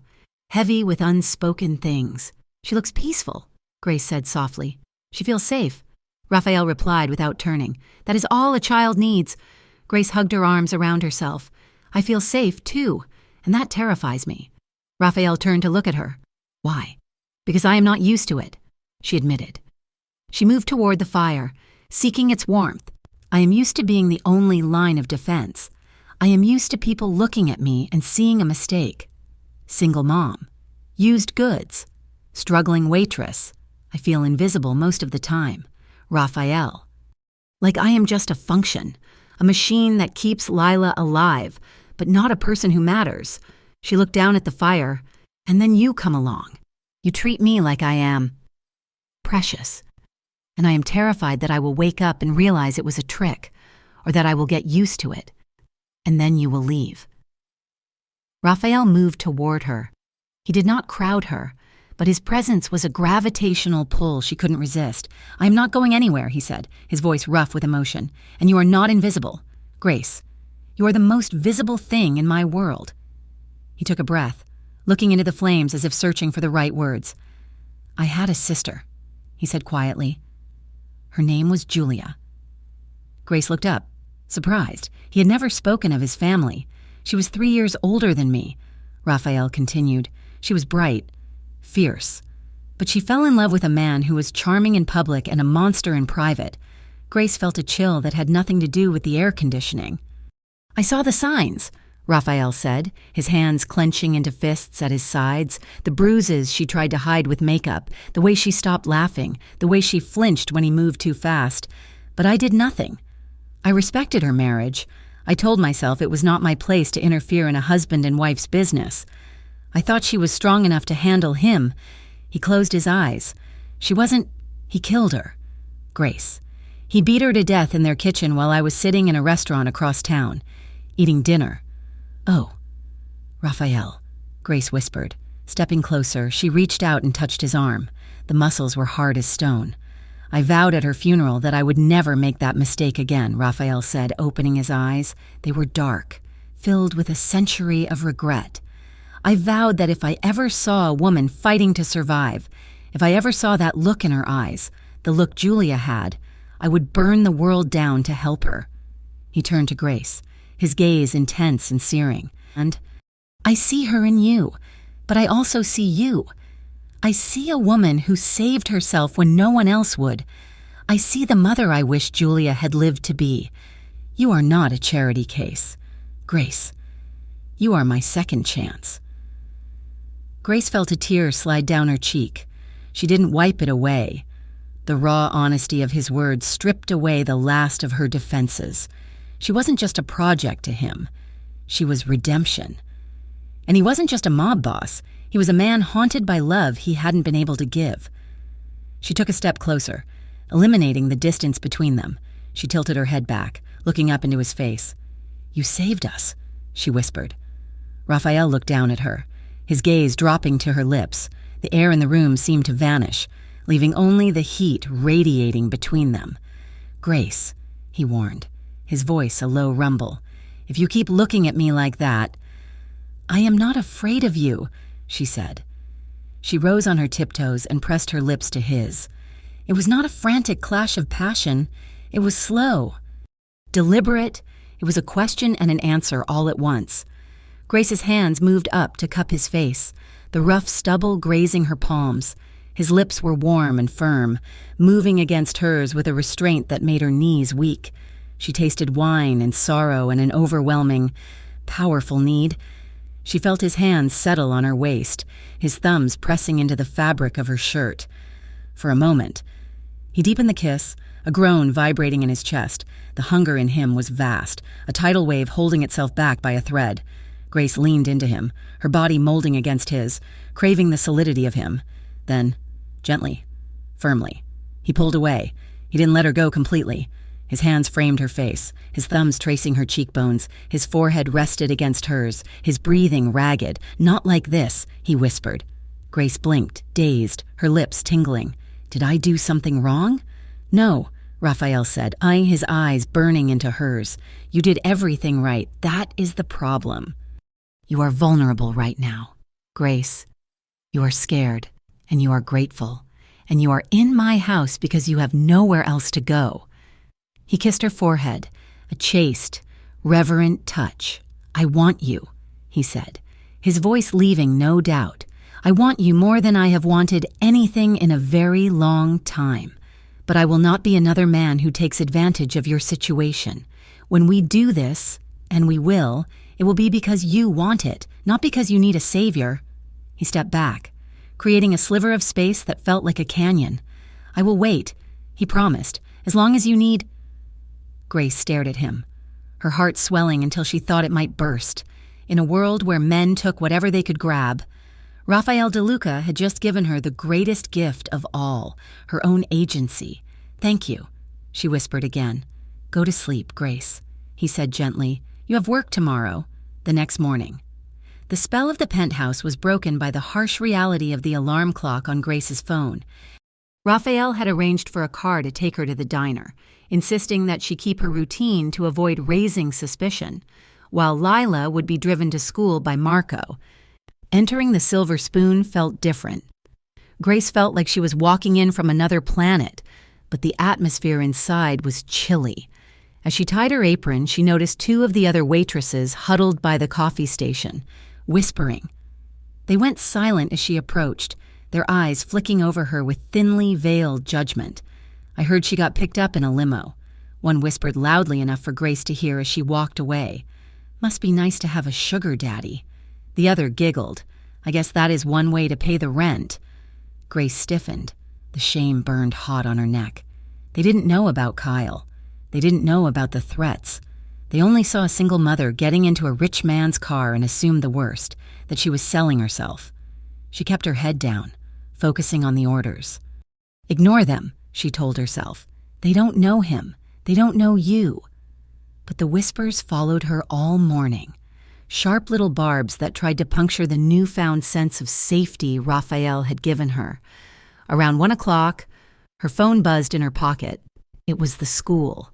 heavy with unspoken things. She looks peaceful, Grace said softly. She feels safe. Raphael replied without turning. That is all a child needs. Grace hugged her arms around herself. I feel safe, too, and that terrifies me. Raphael turned to look at her. Why? Because I am not used to it, she admitted. She moved toward the fire, seeking its warmth. I am used to being the only line of defense. I am used to people looking at me and seeing a mistake. Single mom. Used goods. Struggling waitress. I feel invisible most of the time. Raphael. Like I am just a function, a machine that keeps Lila alive, but not a person who matters. She looked down at the fire, and then you come along. You treat me like I am precious, and I am terrified that I will wake up and realize it was a trick, or that I will get used to it, and then you will leave. Raphael moved toward her. He did not crowd her, but his presence was a gravitational pull she couldn't resist. I am not going anywhere, he said, his voice rough with emotion, and you are not invisible. Grace, you are the most visible thing in my world. He took a breath, looking into the flames as if searching for the right words. I had a sister, he said quietly. Her name was Julia. Grace looked up, surprised. He had never spoken of his family. She was 3 years older than me, Raphael continued. She was bright, fierce, but she fell in love with a man who was charming in public and a monster in private. Grace felt a chill that had nothing to do with the air conditioning. I saw the signs, Raphael said, his hands clenching into fists at his sides, the bruises she tried to hide with makeup, the way she stopped laughing, the way she flinched when he moved too fast. But I did nothing. I respected her marriage. I told myself it was not my place to interfere in a husband and wife's business. I thought she was strong enough to handle him. He closed his eyes. She wasn't. He killed her. Grace. He beat her to death in their kitchen while I was sitting in a restaurant across town, eating dinner. Oh, Raphael, Grace whispered. Stepping closer, she reached out and touched his arm. The muscles were hard as stone. I vowed at her funeral that I would never make that mistake again, Raphael said, opening his eyes. They were dark, filled with a century of regret. I vowed that if I ever saw a woman fighting to survive, if I ever saw that look in her eyes, the look Julia had, I would burn the world down to help her. He turned to Grace, his gaze intense and searing. And I see her in you, but I also see you. I see a woman who saved herself when no one else would. I see the mother I wish Julia had lived to be. You are not a charity case. Grace, you are my second chance. Grace felt a tear slide down her cheek. She didn't wipe it away. The raw honesty of his words stripped away the last of her defenses. She wasn't just a project to him. She was redemption. And he wasn't just a mob boss. He was a man haunted by love he hadn't been able to give. She took a step closer, eliminating the distance between them. She tilted her head back, looking up into his face. You saved us, she whispered. Raphael looked down at her, his gaze dropping to her lips. The air in the room seemed to vanish, leaving only the heat radiating between them. Grace, he warned, his voice a low rumble. If you keep looking at me like that... I am not afraid of you, she said. She rose on her tiptoes and pressed her lips to his. It was not a frantic clash of passion. It was slow, deliberate. It was a question and an answer all at once. Grace's hands moved up to cup his face, the rough stubble grazing her palms. His lips were warm and firm, moving against hers with a restraint that made her knees weak. She tasted wine and sorrow and an overwhelming, powerful need. She felt his hands settle on her waist, his thumbs pressing into the fabric of her shirt. For a moment, he deepened the kiss, a groan vibrating in his chest. The hunger in him was vast, a tidal wave holding itself back by a thread. Grace leaned into him, her body molding against his, craving the solidity of him. Then, gently, firmly, he pulled away. He didn't let her go completely. His hands framed her face, his thumbs tracing her cheekbones, his forehead rested against hers, his breathing ragged. "Not like this," he whispered. Grace blinked, dazed, her lips tingling. "Did I do something wrong?" "No," Raphael said, eyeing his eyes burning into hers. "You did everything right. That is the problem. You are vulnerable right now, Grace. You are scared, and you are grateful, and you are in my house because you have nowhere else to go." He kissed her forehead, a chaste, reverent touch. "I want you," he said, his voice leaving no doubt. "I want you more than I have wanted anything in a very long time. But I will not be another man who takes advantage of your situation. When we do this, and we will, it will be because you want it, not because you need a savior." He stepped back, creating a sliver of space that felt like a canyon. "I will wait," he promised, "as long as you need—" Grace stared at him, her heart swelling until she thought it might burst. In a world where men took whatever they could grab, Raphael De Luca had just given her the greatest gift of all, her own agency. "Thank you," she whispered again. "Go to sleep, Grace," he said gently. "You have work tomorrow." The next morning. The spell of the penthouse was broken by the harsh reality of the alarm clock on Grace's phone. Raphael had arranged for a car to take her to the diner, insisting that she keep her routine to avoid raising suspicion, while Lila would be driven to school by Marco. Entering the Silver Spoon felt different. Grace felt like she was walking in from another planet, but the atmosphere inside was chilly. As she tied her apron, she noticed two of the other waitresses huddled by the coffee station, whispering. They went silent as she approached, their eyes flicking over her with thinly veiled judgment. "I heard she got picked up in a limo," one whispered loudly enough for Grace to hear as she walked away. "Must be nice to have a sugar daddy." The other giggled. "I guess that is one way to pay the rent." Grace stiffened. The shame burned hot on her neck. They didn't know about Kyle. They didn't know about the threats. They only saw a single mother getting into a rich man's car and assumed the worst, that she was selling herself. She kept her head down, focusing on the orders. "Ignore them," she told herself. "They don't know him. They don't know you." But the whispers followed her all morning. Sharp little barbs that tried to puncture the newfound sense of safety Raphael had given her. Around 1 o'clock, her phone buzzed in her pocket. It was the school.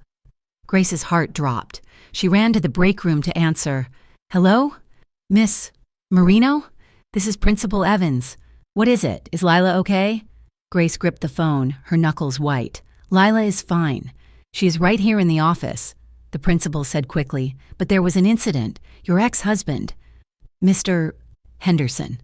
Grace's heart dropped. She ran to the break room to answer. "Hello? Miss Marino? This is Principal Evans. What is it? Is Lila okay?" Grace gripped the phone, her knuckles white. "Lila is fine. She is right here in the office," the principal said quickly. "But there was an incident. Your ex-husband, Mr. Henderson."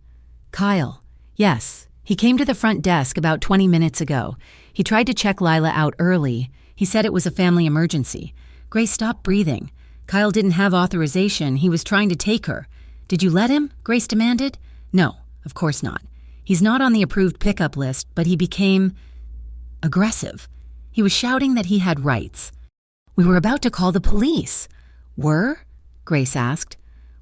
"Kyle. Yes. He came to the front desk about 20 minutes ago. He tried to check Lila out early. He said it was a family emergency." Grace stopped breathing. "Kyle didn't have authorization. He was trying to take her." "Did you let him?" Grace demanded. "No, of course not. He's not on the approved pickup list, but he became aggressive. He was shouting that he had rights." "We were about to call the police." "Were?" Grace asked.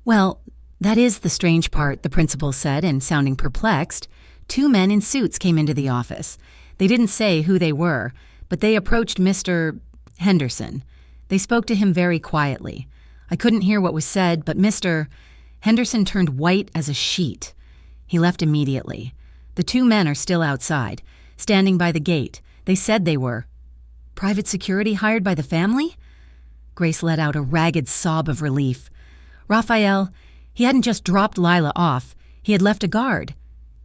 "Well, that is the strange part," the principal said, and sounding perplexed. "Two men in suits came into the office. They didn't say who they were, but they approached Mr. Henderson. They spoke to him very quietly. I couldn't hear what was said, but Mr. Henderson turned white as a sheet. He left immediately. The two men are still outside, standing by the gate. They said they were private security hired by the family?" Grace let out a ragged sob of relief. "Raphael, he hadn't just dropped Lila off. He had left a guard."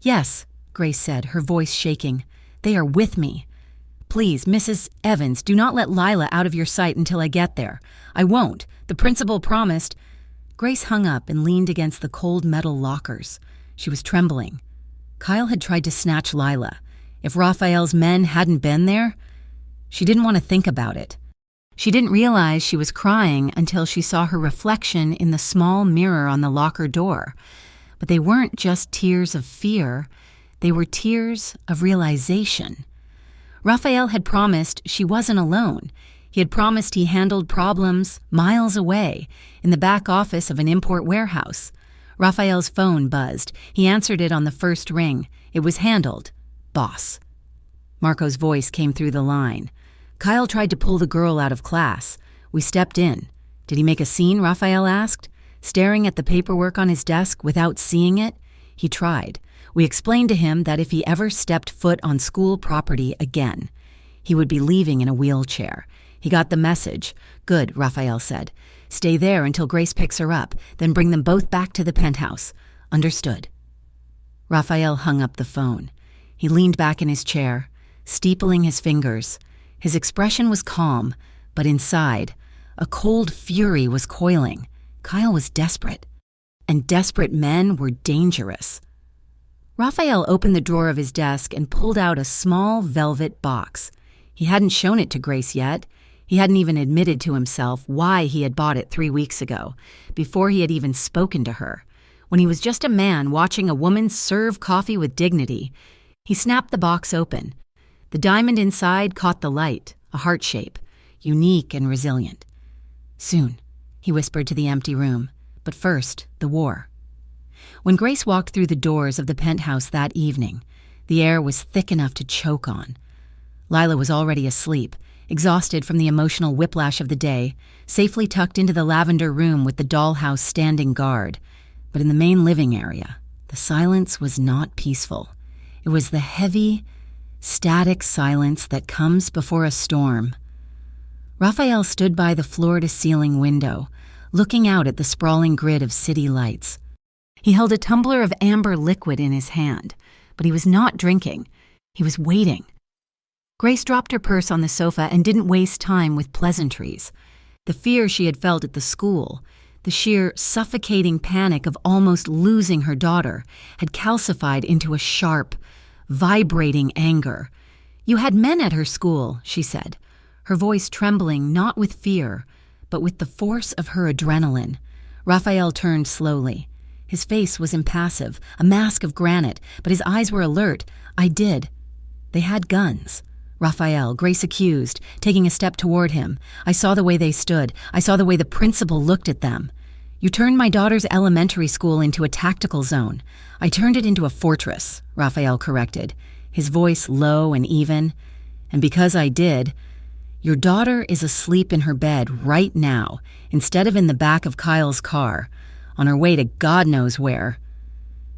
"Yes," Grace said, her voice shaking. "They are with me." Please, Mrs. Evans, do not let Lila out of your sight until I get there. I won't. The principal promised. Grace hung up and leaned against the cold metal lockers. She was trembling. Kyle had tried to snatch Lila. If Raphael's men hadn't been there, she didn't want to think about it. She didn't realize she was crying until she saw her reflection in the small mirror on the locker door. But they weren't just tears of fear, they were tears of realization. Raphael had promised she wasn't alone. He had promised he handled problems miles away, in the back office of an import warehouse. Raphael's phone buzzed. He answered it on the first ring. It was handled. Boss. Marco's voice came through the line. Kyle tried to pull the girl out of class. We stepped in. Did he make a scene? Raphael asked. Staring at the paperwork on his desk without seeing it, he tried. We explained to him that if he ever stepped foot on school property again, he would be leaving in a wheelchair. He got the message. Good, Raphael said. Stay there until Grace picks her up, then bring them both back to the penthouse. Understood. Raphael hung up the phone. He leaned back in his chair, steepling his fingers. His expression was calm, but inside, a cold fury was coiling. Kyle was desperate, and desperate men were dangerous. Raphael opened the drawer of his desk and pulled out a small velvet box. He hadn't shown it to Grace yet. He hadn't even admitted to himself why he had bought it 3 weeks ago, before he had even spoken to her. When he was just a man watching a woman serve coffee with dignity, he snapped the box open. The diamond inside caught the light, a heart shape, unique and resilient. Soon, he whispered to the empty room, but first, the war. When Grace walked through the doors of the penthouse that evening, the air was thick enough to choke on. Lila was already asleep, exhausted from the emotional whiplash of the day, safely tucked into the lavender room with the dollhouse standing guard. But in the main living area, the silence was not peaceful. It was the heavy, static silence that comes before a storm. Raphael stood by the floor-to-ceiling window, looking out at the sprawling grid of city lights. He held a tumbler of amber liquid in his hand, but he was not drinking. He was waiting. Grace dropped her purse on the sofa and didn't waste time with pleasantries. The fear she had felt at the school, the sheer suffocating panic of almost losing her daughter, had calcified into a sharp, vibrating anger. You had men at her school, she said, her voice trembling not with fear, but with the force of her adrenaline. Raphael turned slowly. His face was impassive, a mask of granite, but his eyes were alert. I did. They had guns. Raphael, Grace accused, taking a step toward him. I saw the way they stood. I saw the way the principal looked at them. You turned my daughter's elementary school into a tactical zone. I turned it into a fortress, Raphael corrected, his voice low and even. And because I did, your daughter is asleep in her bed right now, instead of in the back of Kyle's car, on her way to God knows where.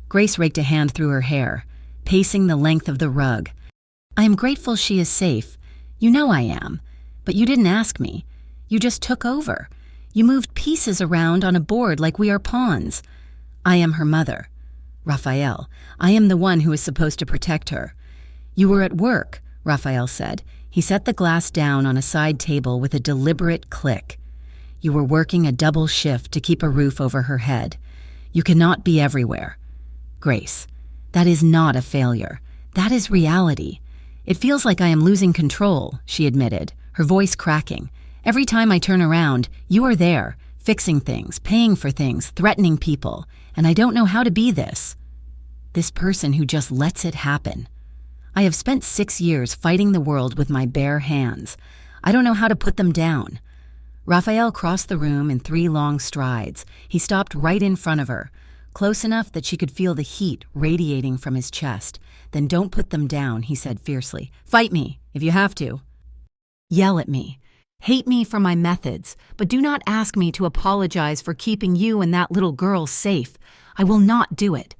Grace raked a hand through her hair, pacing the length of the rug. I am grateful she is safe. You know I am. But you didn't ask me. You just took over. You moved pieces around on a board like we are pawns. I am her mother. Raphael, I am the one who is supposed to protect her. You were at work, Raphael said. He set the glass down on a side table with a deliberate click. You were working a double shift to keep a roof over her head. You cannot be everywhere. Grace, that is not a failure. That is reality. It feels like I am losing control, she admitted, her voice cracking. Every time I turn around, you are there, fixing things, paying for things, threatening people, and I don't know how to be this. This person who just lets it happen. I have spent 6 years fighting the world with my bare hands. I don't know how to put them down. Raphael crossed the room in 3 long strides. He stopped right in front of her, close enough that she could feel the heat radiating from his chest. Then don't put them down, he said fiercely. Fight me, if you have to. Yell at me. Hate me for my methods, but do not ask me to apologize for keeping you and that little girl safe. I will not do it.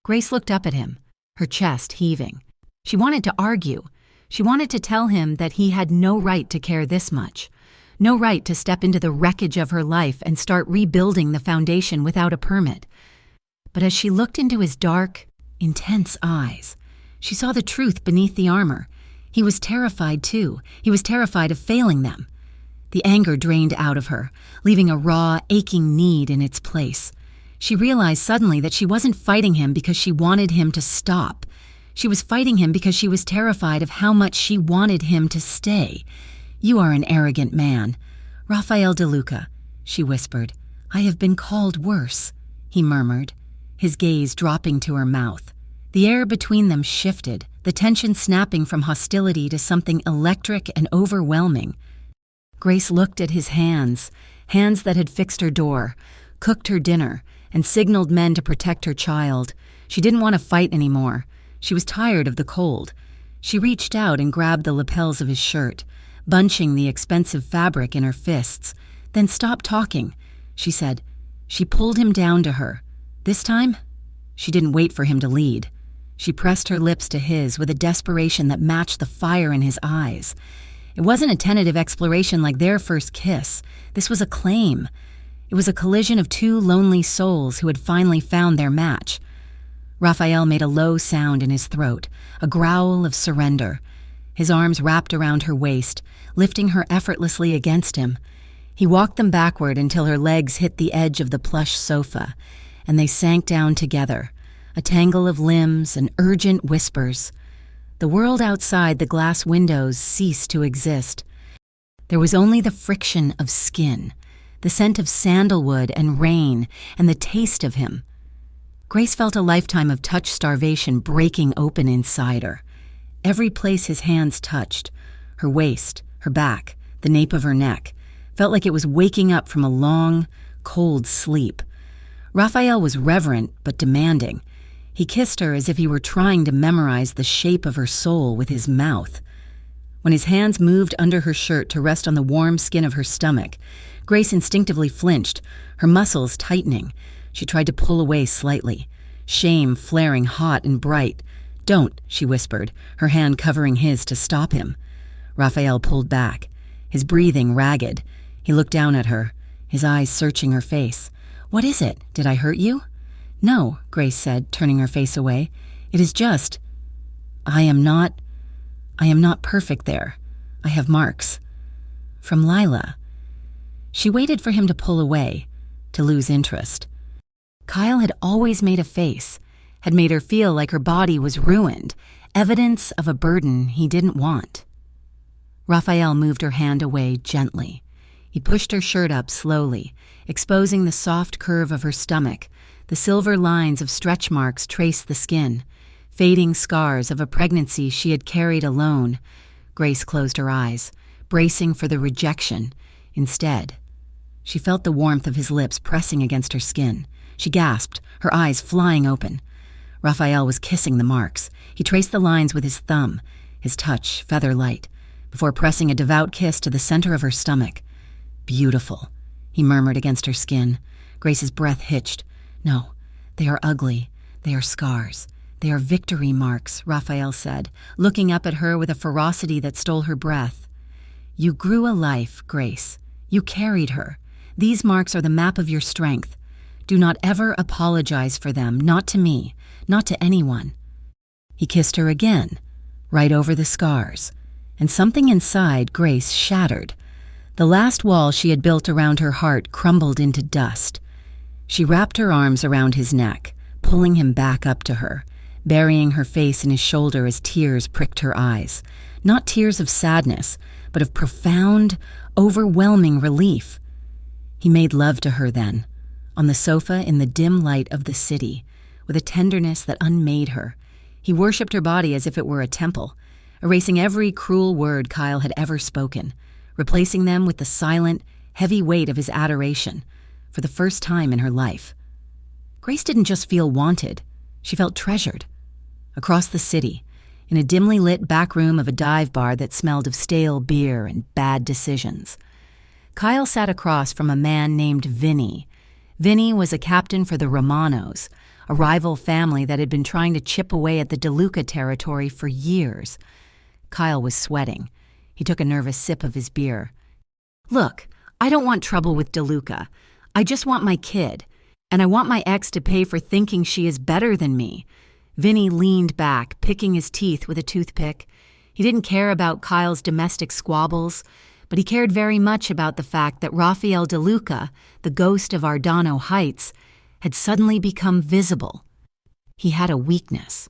Grace looked up at him, her chest heaving. She wanted to argue. She wanted to tell him that he had no right to care this much. No right to step into the wreckage of her life and start rebuilding the foundation without a permit. But as she looked into his dark, intense eyes, she saw the truth beneath the armor. He was terrified, too. He was terrified of failing them. The anger drained out of her, leaving a raw, aching need in its place. She realized suddenly that she wasn't fighting him because she wanted him to stop. She was fighting him because she was terrified of how much she wanted him to stay. "You are an arrogant man." "Rafael De Luca," she whispered. "I have been called worse," he murmured, his gaze dropping to her mouth. The air between them shifted, the tension snapping from hostility to something electric and overwhelming. Grace looked at his hands, hands that had fixed her door, cooked her dinner, and signaled men to protect her child. She didn't want to fight anymore. She was tired of the cold. She reached out and grabbed the lapels of his shirt, bunching the expensive fabric in her fists. "Then stop talking," she said. She pulled him down to her. This time, she didn't wait for him to lead. She pressed her lips to his with a desperation that matched the fire in his eyes. It wasn't a tentative exploration like their first kiss. This was a claim. It was a collision of two lonely souls who had finally found their match. Rafael made a low sound in his throat, a growl of surrender. His arms wrapped around her waist, lifting her effortlessly against him. He walked them backward until her legs hit the edge of the plush sofa, and they sank down together, a tangle of limbs and urgent whispers. The world outside the glass windows ceased to exist. There was only the friction of skin, the scent of sandalwood and rain, and the taste of him. Grace felt a lifetime of touch starvation breaking open inside her. Every place his hands touched, her waist, her back, the nape of her neck, felt like it was waking up from a long, cold sleep. Rafael was reverent but demanding. He kissed her as if he were trying to memorize the shape of her soul with his mouth. When his hands moved under her shirt to rest on the warm skin of her stomach, Grace instinctively flinched, her muscles tightening. She tried to pull away slightly, shame flaring hot and bright. "Don't," she whispered, her hand covering his to stop him. Rafael pulled back, his breathing ragged. He looked down at her, his eyes searching her face. "What is it? Did I hurt you?" "No," Grace said, turning her face away. "It is just... I am not perfect there. I have marks. From Lila." She waited for him to pull away, to lose interest. Kyle had always made a face, had made her feel like her body was ruined, evidence of a burden he didn't want. Rafael moved her hand away gently. He pushed her shirt up slowly, exposing the soft curve of her stomach. The silver lines of stretch marks traced the skin, fading scars of a pregnancy she had carried alone. Grace closed her eyes, bracing for the rejection. Instead, she felt the warmth of his lips pressing against her skin. She gasped, her eyes flying open. Rafael was kissing the marks. He traced the lines with his thumb, his touch feather light, before pressing a devout kiss to the center of her stomach. "Beautiful," he murmured against her skin. Grace's breath hitched. "No, they are ugly. They are scars. They are victory marks," Rafael said, looking up at her with a ferocity that stole her breath. "You grew a life, Grace. You carried her. These marks are the map of your strength. Do not ever apologize for them, not to me, not to anyone." He kissed her again, right over the scars, and something inside Grace shattered. The last wall she had built around her heart crumbled into dust. She wrapped her arms around his neck, pulling him back up to her, burying her face in his shoulder as tears pricked her eyes. Not tears of sadness, but of profound, overwhelming relief. He made love to her then, on the sofa in the dim light of the city, with a tenderness that unmade her. He worshipped her body as if it were a temple, erasing every cruel word Kyle had ever spoken, replacing them with the silent, heavy weight of his adoration, for the first time in her life. Grace didn't just feel wanted, she felt treasured. Across the city, in a dimly lit back room of a dive bar that smelled of stale beer and bad decisions, Kyle sat across from a man named Vinny. Vinny was a captain for the Romanos, a rival family that had been trying to chip away at the De Luca territory for years. Kyle was sweating. He took a nervous sip of his beer. "Look, I don't want trouble with De Luca. I just want my kid, and I want my ex to pay for thinking she is better than me." Vinny leaned back, picking his teeth with a toothpick. He didn't care about Kyle's domestic squabbles, but he cared very much about the fact that Rafael DeLuca, the ghost of Ardano Heights, had suddenly become visible. He had a weakness.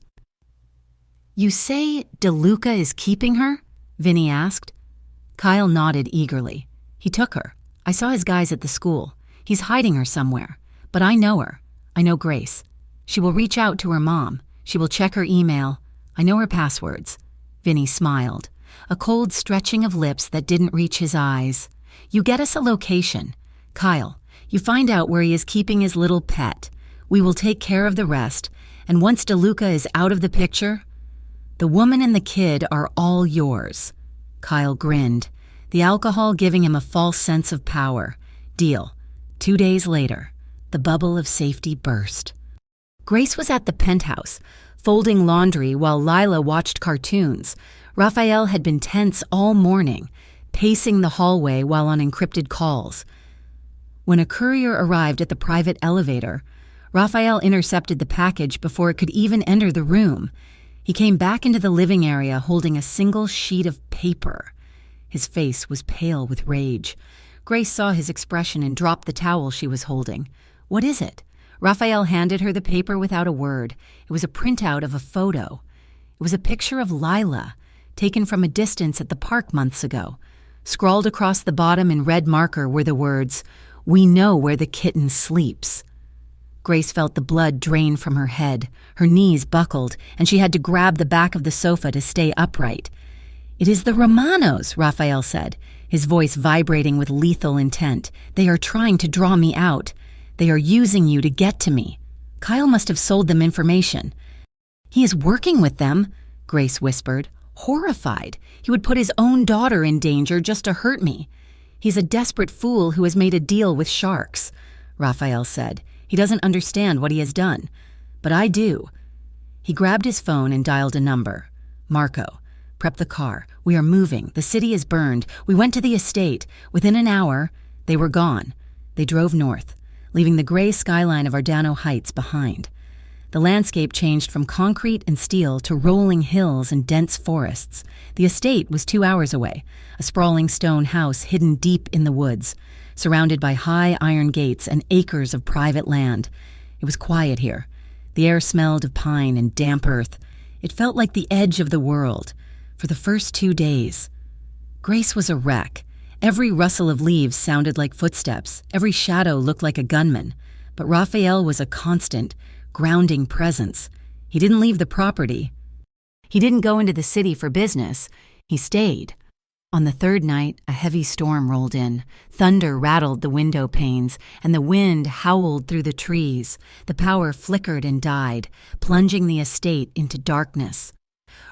"You say DeLuca is keeping her?" Vinny asked. Kyle nodded eagerly. "He took her. I saw his guys at the school. He's hiding her somewhere. But I know her. I know Grace. She will reach out to her mom. She will check her email. I know her passwords." Vinny smiled, a cold stretching of lips that didn't reach his eyes. "You get us a location. Kyle, you find out where he is keeping his little pet. We will take care of the rest, and once DeLuca is out of the picture, the woman and the kid are all yours." Kyle grinned, the alcohol giving him a false sense of power. Deal. 2 days later, the bubble of safety burst. Grace was at the penthouse, folding laundry while Lila watched cartoons. Raphael had been tense all morning, pacing the hallway while on encrypted calls. When a courier arrived at the private elevator, Raphael intercepted the package before it could even enter the room. He came back into the living area holding a single sheet of paper. His face was pale with rage. Grace saw his expression and dropped the towel she was holding. "What is it?" Raphael handed her the paper without a word. It was a printout of a photo. It was a picture of Lila, taken from a distance at the park months ago. Scrawled across the bottom in red marker were the words, "We know where the kitten sleeps." Grace felt the blood drain from her head. Her knees buckled, and she had to grab the back of the sofa to stay upright. "It is the Romanos," Raphael said, his voice vibrating with lethal intent. "They are trying to draw me out. They are using you to get to me. Kyle must have sold them information." "He is working with them," Grace whispered, horrified. "He would put his own daughter in danger just to hurt me. He's a desperate fool who has made a deal with sharks," Raphael said. "He doesn't understand what he has done. But I do." He grabbed his phone and dialed a number. "Marco, prep the car. We are moving. The city is burned. We went to the estate. Within an hour, they were gone." They drove north, leaving the gray skyline of Ardano Heights behind. The landscape changed from concrete and steel to rolling hills and dense forests. The estate was 2 hours away, a sprawling stone house hidden deep in the woods, surrounded by high iron gates and acres of private land. It was quiet here. The air smelled of pine and damp earth. It felt like the edge of the world. For the first 2 days, Grace was a wreck. Every rustle of leaves sounded like footsteps. Every shadow looked like a gunman. But Raphael was a constant, grounding presence. He didn't leave the property. He didn't go into the city for business. He stayed. On the third night, a heavy storm rolled in. Thunder rattled the window panes, and the wind howled through the trees. The power flickered and died, plunging the estate into darkness.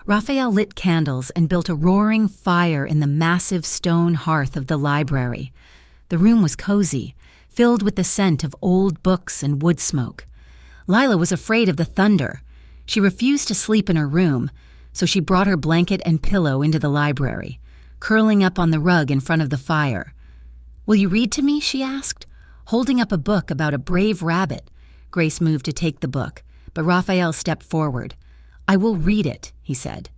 Raphael lit candles and built a roaring fire in the massive stone hearth of the library. The room was cozy, filled with the scent of old books and wood smoke. Lila was afraid of the thunder. She refused to sleep in her room, so she brought her blanket and pillow into the library, curling up on the rug in front of the fire. "Will you read to me?" she asked, holding up a book about a brave rabbit. Grace moved to take the book, but Raphael stepped forward. "I will read it," he said.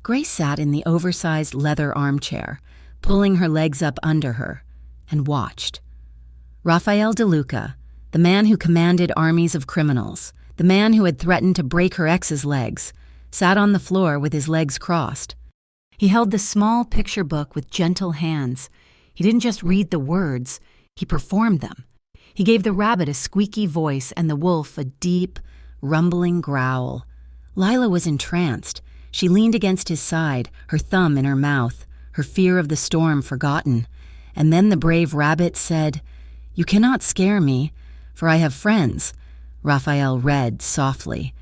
Grace sat in the oversized leather armchair, pulling her legs up under her, and watched. Rafael DeLuca, the man who commanded armies of criminals, the man who had threatened to break her ex's legs, sat on the floor with his legs crossed. He held the small picture book with gentle hands. He didn't just read the words, he performed them. He gave the rabbit a squeaky voice and the wolf a deep, rumbling growl. Lila was entranced. She leaned against his side, her thumb in her mouth, her fear of the storm forgotten. And then the brave rabbit said, "You cannot scare me, for I have friends." Raphael read softly.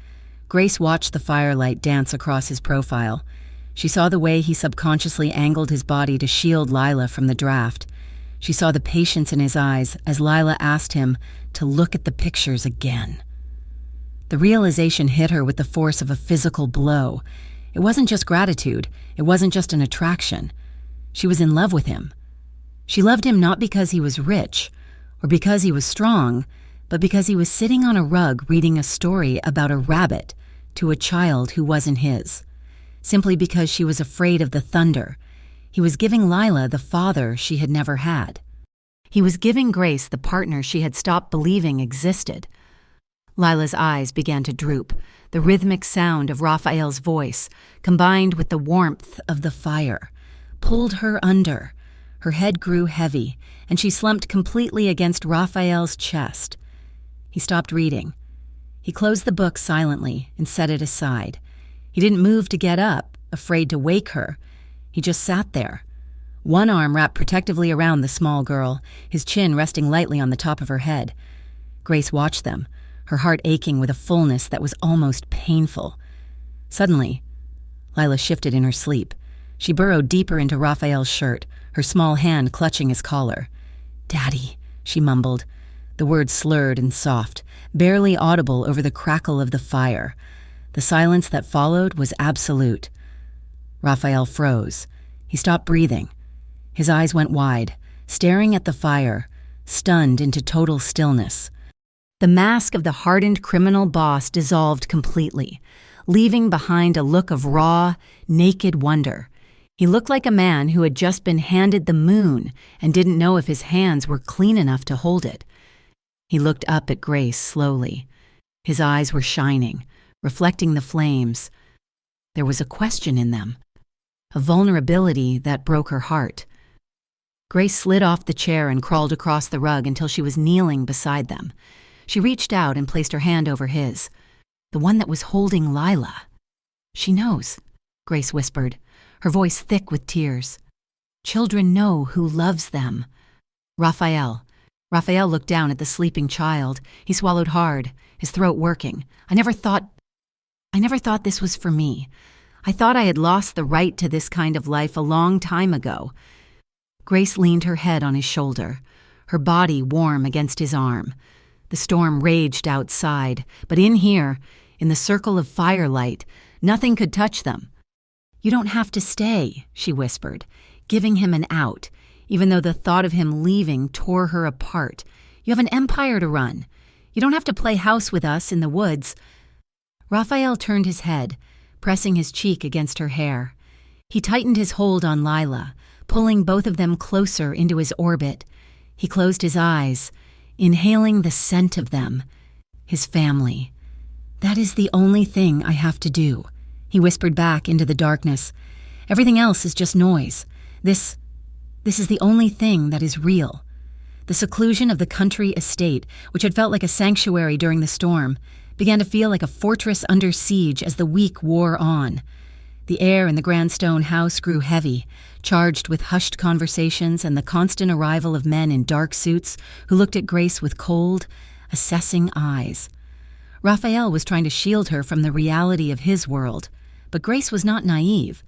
Grace watched the firelight dance across his profile. She saw the way he subconsciously angled his body to shield Lila from the draft. She saw the patience in his eyes as Lila asked him to look at the pictures again. The realization hit her with the force of a physical blow. It wasn't just gratitude. It wasn't just an attraction. She was in love with him. She loved him not because he was rich or because he was strong, but because he was sitting on a rug reading a story about a rabbit to a child who wasn't his. simply because she was afraid of the thunder. He was giving Lila the father she had never had. He was giving Grace the partner she had stopped believing existed. Lila's eyes began to droop. The rhythmic sound of Raphael's voice, combined with the warmth of the fire, pulled her under. Her head grew heavy, and she slumped completely against Raphael's chest. He stopped reading. He closed the book silently and set it aside. He didn't move to get up, afraid to wake her. He just sat there, one arm wrapped protectively around the small girl, his chin resting lightly on the top of her head. Grace watched them, her heart aching with a fullness that was almost painful. Suddenly, Lila shifted in her sleep. She burrowed deeper into Raphael's shirt, her small hand clutching his collar. "Daddy," she mumbled, the words slurred and soft, barely audible over the crackle of the fire. The silence that followed was absolute. Raphael froze. He stopped breathing. His eyes went wide, staring at the fire, stunned into total stillness. The mask of the hardened criminal boss dissolved completely, leaving behind a look of raw, naked wonder. He looked like a man who had just been handed the moon and didn't know if his hands were clean enough to hold it. He looked up at Grace slowly. His eyes were shining, reflecting the flames. There was a question in them, a vulnerability that broke her heart. Grace slid off the chair and crawled across the rug until she was kneeling beside them. She reached out and placed her hand over his, the one that was holding Lila. "She knows," Grace whispered, her voice thick with tears. "Children know who loves them." Raphael looked down at the sleeping child. He swallowed hard, his throat working. I never thought this was for me. I thought I had lost the right to this kind of life a long time ago." Grace leaned her head on his shoulder, her body warm against his arm. The storm raged outside, but in here, in the circle of firelight, nothing could touch them. "You don't have to stay," she whispered, giving him an out, even though the thought of him leaving tore her apart. "You have an empire to run. You don't have to play house with us in the woods." Raphael turned his head, pressing his cheek against her hair. He tightened his hold on Lila, pulling both of them closer into his orbit. He closed his eyes, inhaling the scent of them, his family. "That is the only thing I have to do," he whispered back into the darkness. "Everything else is just noise. This is the only thing that is real." The seclusion of the country estate, which had felt like a sanctuary during the storm, began to feel like a fortress under siege as the week wore on. The air in the grand stone house grew heavy, charged with hushed conversations and the constant arrival of men in dark suits who looked at Grace with cold, assessing eyes. Raphael was trying to shield her from the reality of his world, but Grace was not naive.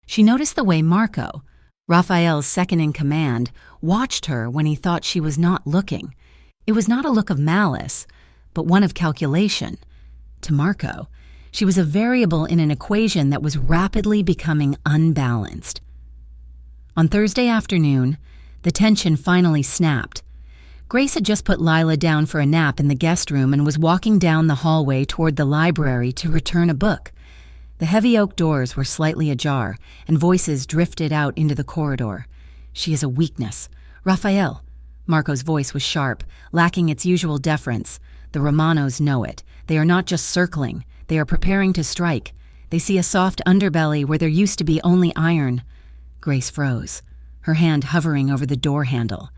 She noticed the way Marco, Raphael's second-in-command, watched her when he thought she was not looking. It was not a look of malice, but one of calculation. To Marco, she was a variable in an equation that was rapidly becoming unbalanced. On Thursday afternoon, the tension finally snapped. Grace had just put Lila down for a nap in the guest room and was walking down the hallway toward the library to return a book. The heavy oak doors were slightly ajar, and voices drifted out into the corridor. "She is a weakness. Raphael." Marco's voice was sharp, lacking its usual deference. "The Romanos know it. They are not just circling. They are preparing to strike. They see a soft underbelly where there used to be only iron." Grace froze, her hand hovering over the door handle.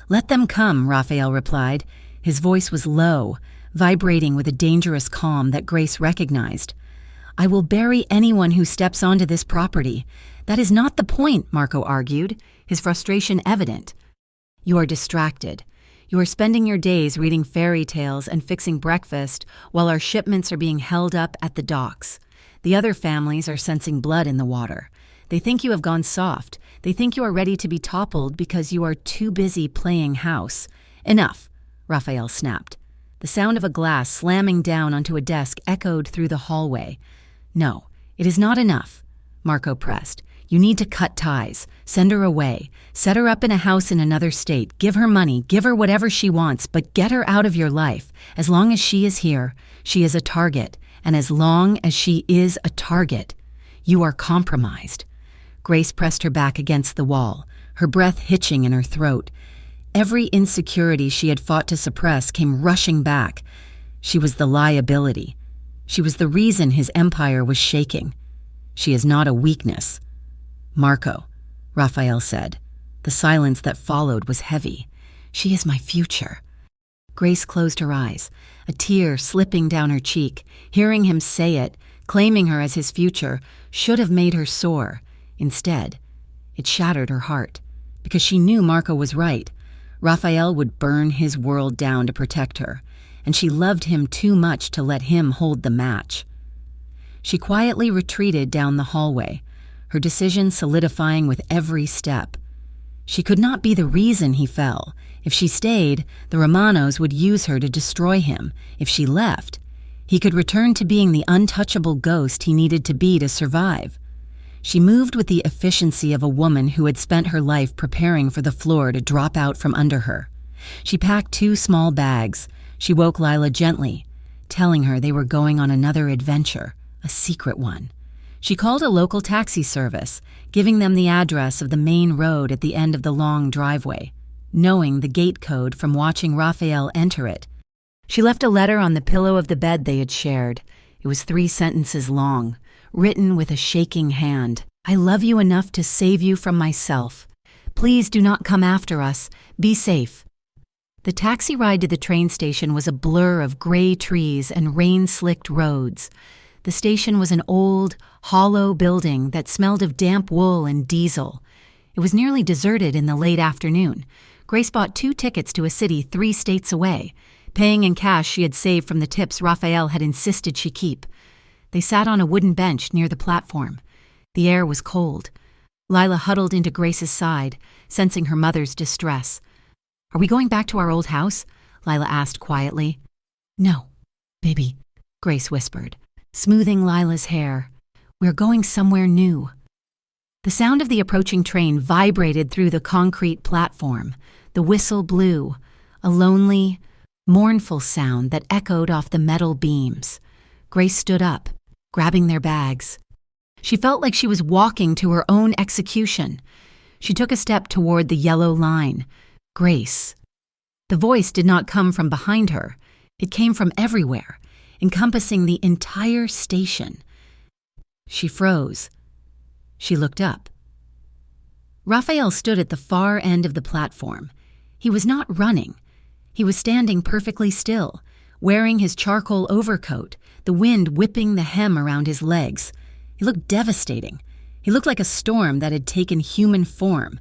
"Let them come," Raphael replied. His voice was low, vibrating with a dangerous calm that Grace recognized. "I will bury anyone who steps onto this property." "That is not the point," Marco argued, his frustration evident. "You are distracted. You are spending your days reading fairy tales and fixing breakfast while our shipments are being held up at the docks. The other families are sensing blood in the water. They think you have gone soft. They think you are ready to be toppled because you are too busy playing house." "Enough," Raphael snapped. The sound of a glass slamming down onto a desk echoed through the hallway. "No, it is not enough," Marco pressed. "You need to cut ties, send her away, set her up in a house in another state, give her money, give her whatever she wants, but get her out of your life. As long as she is here, she is a target, and as long as she is a target, You are compromised." Grace pressed her back against the wall, her breath hitching in her throat. Every insecurity she had fought to suppress came rushing back. She was the liability. She was the reason his empire was shaking. "She is not a weakness." "Marco," Raphael said. The silence that followed was heavy. "She is my future." Grace closed her eyes, a tear slipping down her cheek. Hearing him say it, claiming her as his future, should have made her sore. Instead, it shattered her heart, because she knew Marco was right. Raphael would burn his world down to protect her, and she loved him too much to let him hold the match. She quietly retreated down the hallway, her decision solidifying with every step. She could not be the reason he fell. If she stayed, the Romanos would use her to destroy him. If she left, he could return to being the untouchable ghost he needed to be to survive. She moved with the efficiency of a woman who had spent her life preparing for the floor to drop out from under her. She packed 2 small bags. She woke Lila gently, telling her they were going on another adventure, a secret one. She called a local taxi service, giving them the address of the main road at the end of the long driveway, knowing the gate code from watching Raphael enter it. She left a letter on the pillow of the bed they had shared. It was 3 sentences long, written with a shaking hand. "I love you enough to save you from myself. Please do not come after us. Be safe." The taxi ride to the train station was a blur of gray trees and rain-slicked roads. The station was an old, hollow building that smelled of damp wool and diesel. It was nearly deserted in the late afternoon. Grace bought 2 tickets to a city 3 states away, paying in cash she had saved from the tips Raphael had insisted she keep. They sat on a wooden bench near the platform. The air was cold. Lila huddled into Grace's side, sensing her mother's distress. "Are we going back to our old house?" Lila asked quietly. "No, baby," Grace whispered, smoothing Lila's hair. "We're going somewhere new." The sound of the approaching train vibrated through the concrete platform. The whistle blew, a lonely, mournful sound that echoed off the metal beams. Grace stood up, grabbing their bags. She felt like she was walking to her own execution. She took a step toward the yellow line. "Grace." The voice did not come from behind her. It came from everywhere, encompassing the entire station. She froze. She looked up. Raphael stood at the far end of the platform. He was not running. He was standing perfectly still, wearing his charcoal overcoat, the wind whipping the hem around his legs. He looked devastating. He looked like a storm that had taken human form.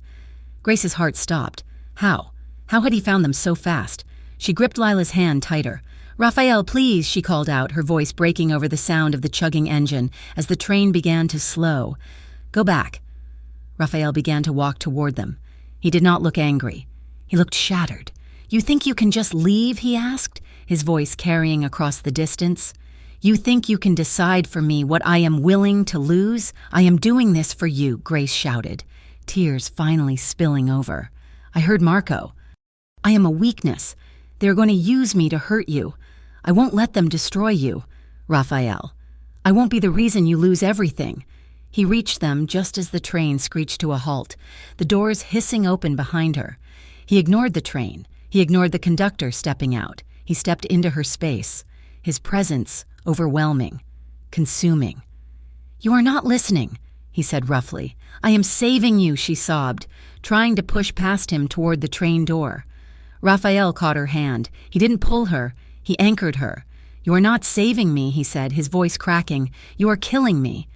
Grace's heart stopped. How? How had he found them so fast? She gripped Lila's hand tighter. "Raphael, please," she called out, her voice breaking over the sound of the chugging engine as the train began to slow. "Go back." Raphael began to walk toward them. He did not look angry. He looked shattered. "You think you can just leave?" he asked, his voice carrying across the distance. "You think you can decide for me what I am willing to lose? I am doing this for you," Grace shouted, tears finally spilling over. "I heard Marco. I am a weakness. They are going to use me to hurt you. I won't let them destroy you, Raphael. I won't be the reason you lose everything." He reached them just as the train screeched to a halt, the doors hissing open behind her. He ignored the train. He ignored the conductor stepping out. He stepped into her space, his presence overwhelming, consuming. "You are not listening," he said roughly. "I am saving you," she sobbed, trying to push past him toward the train door. Raphael caught her hand. He didn't pull her. He anchored her. "You are not saving me," he said, his voice cracking. "You are killing me."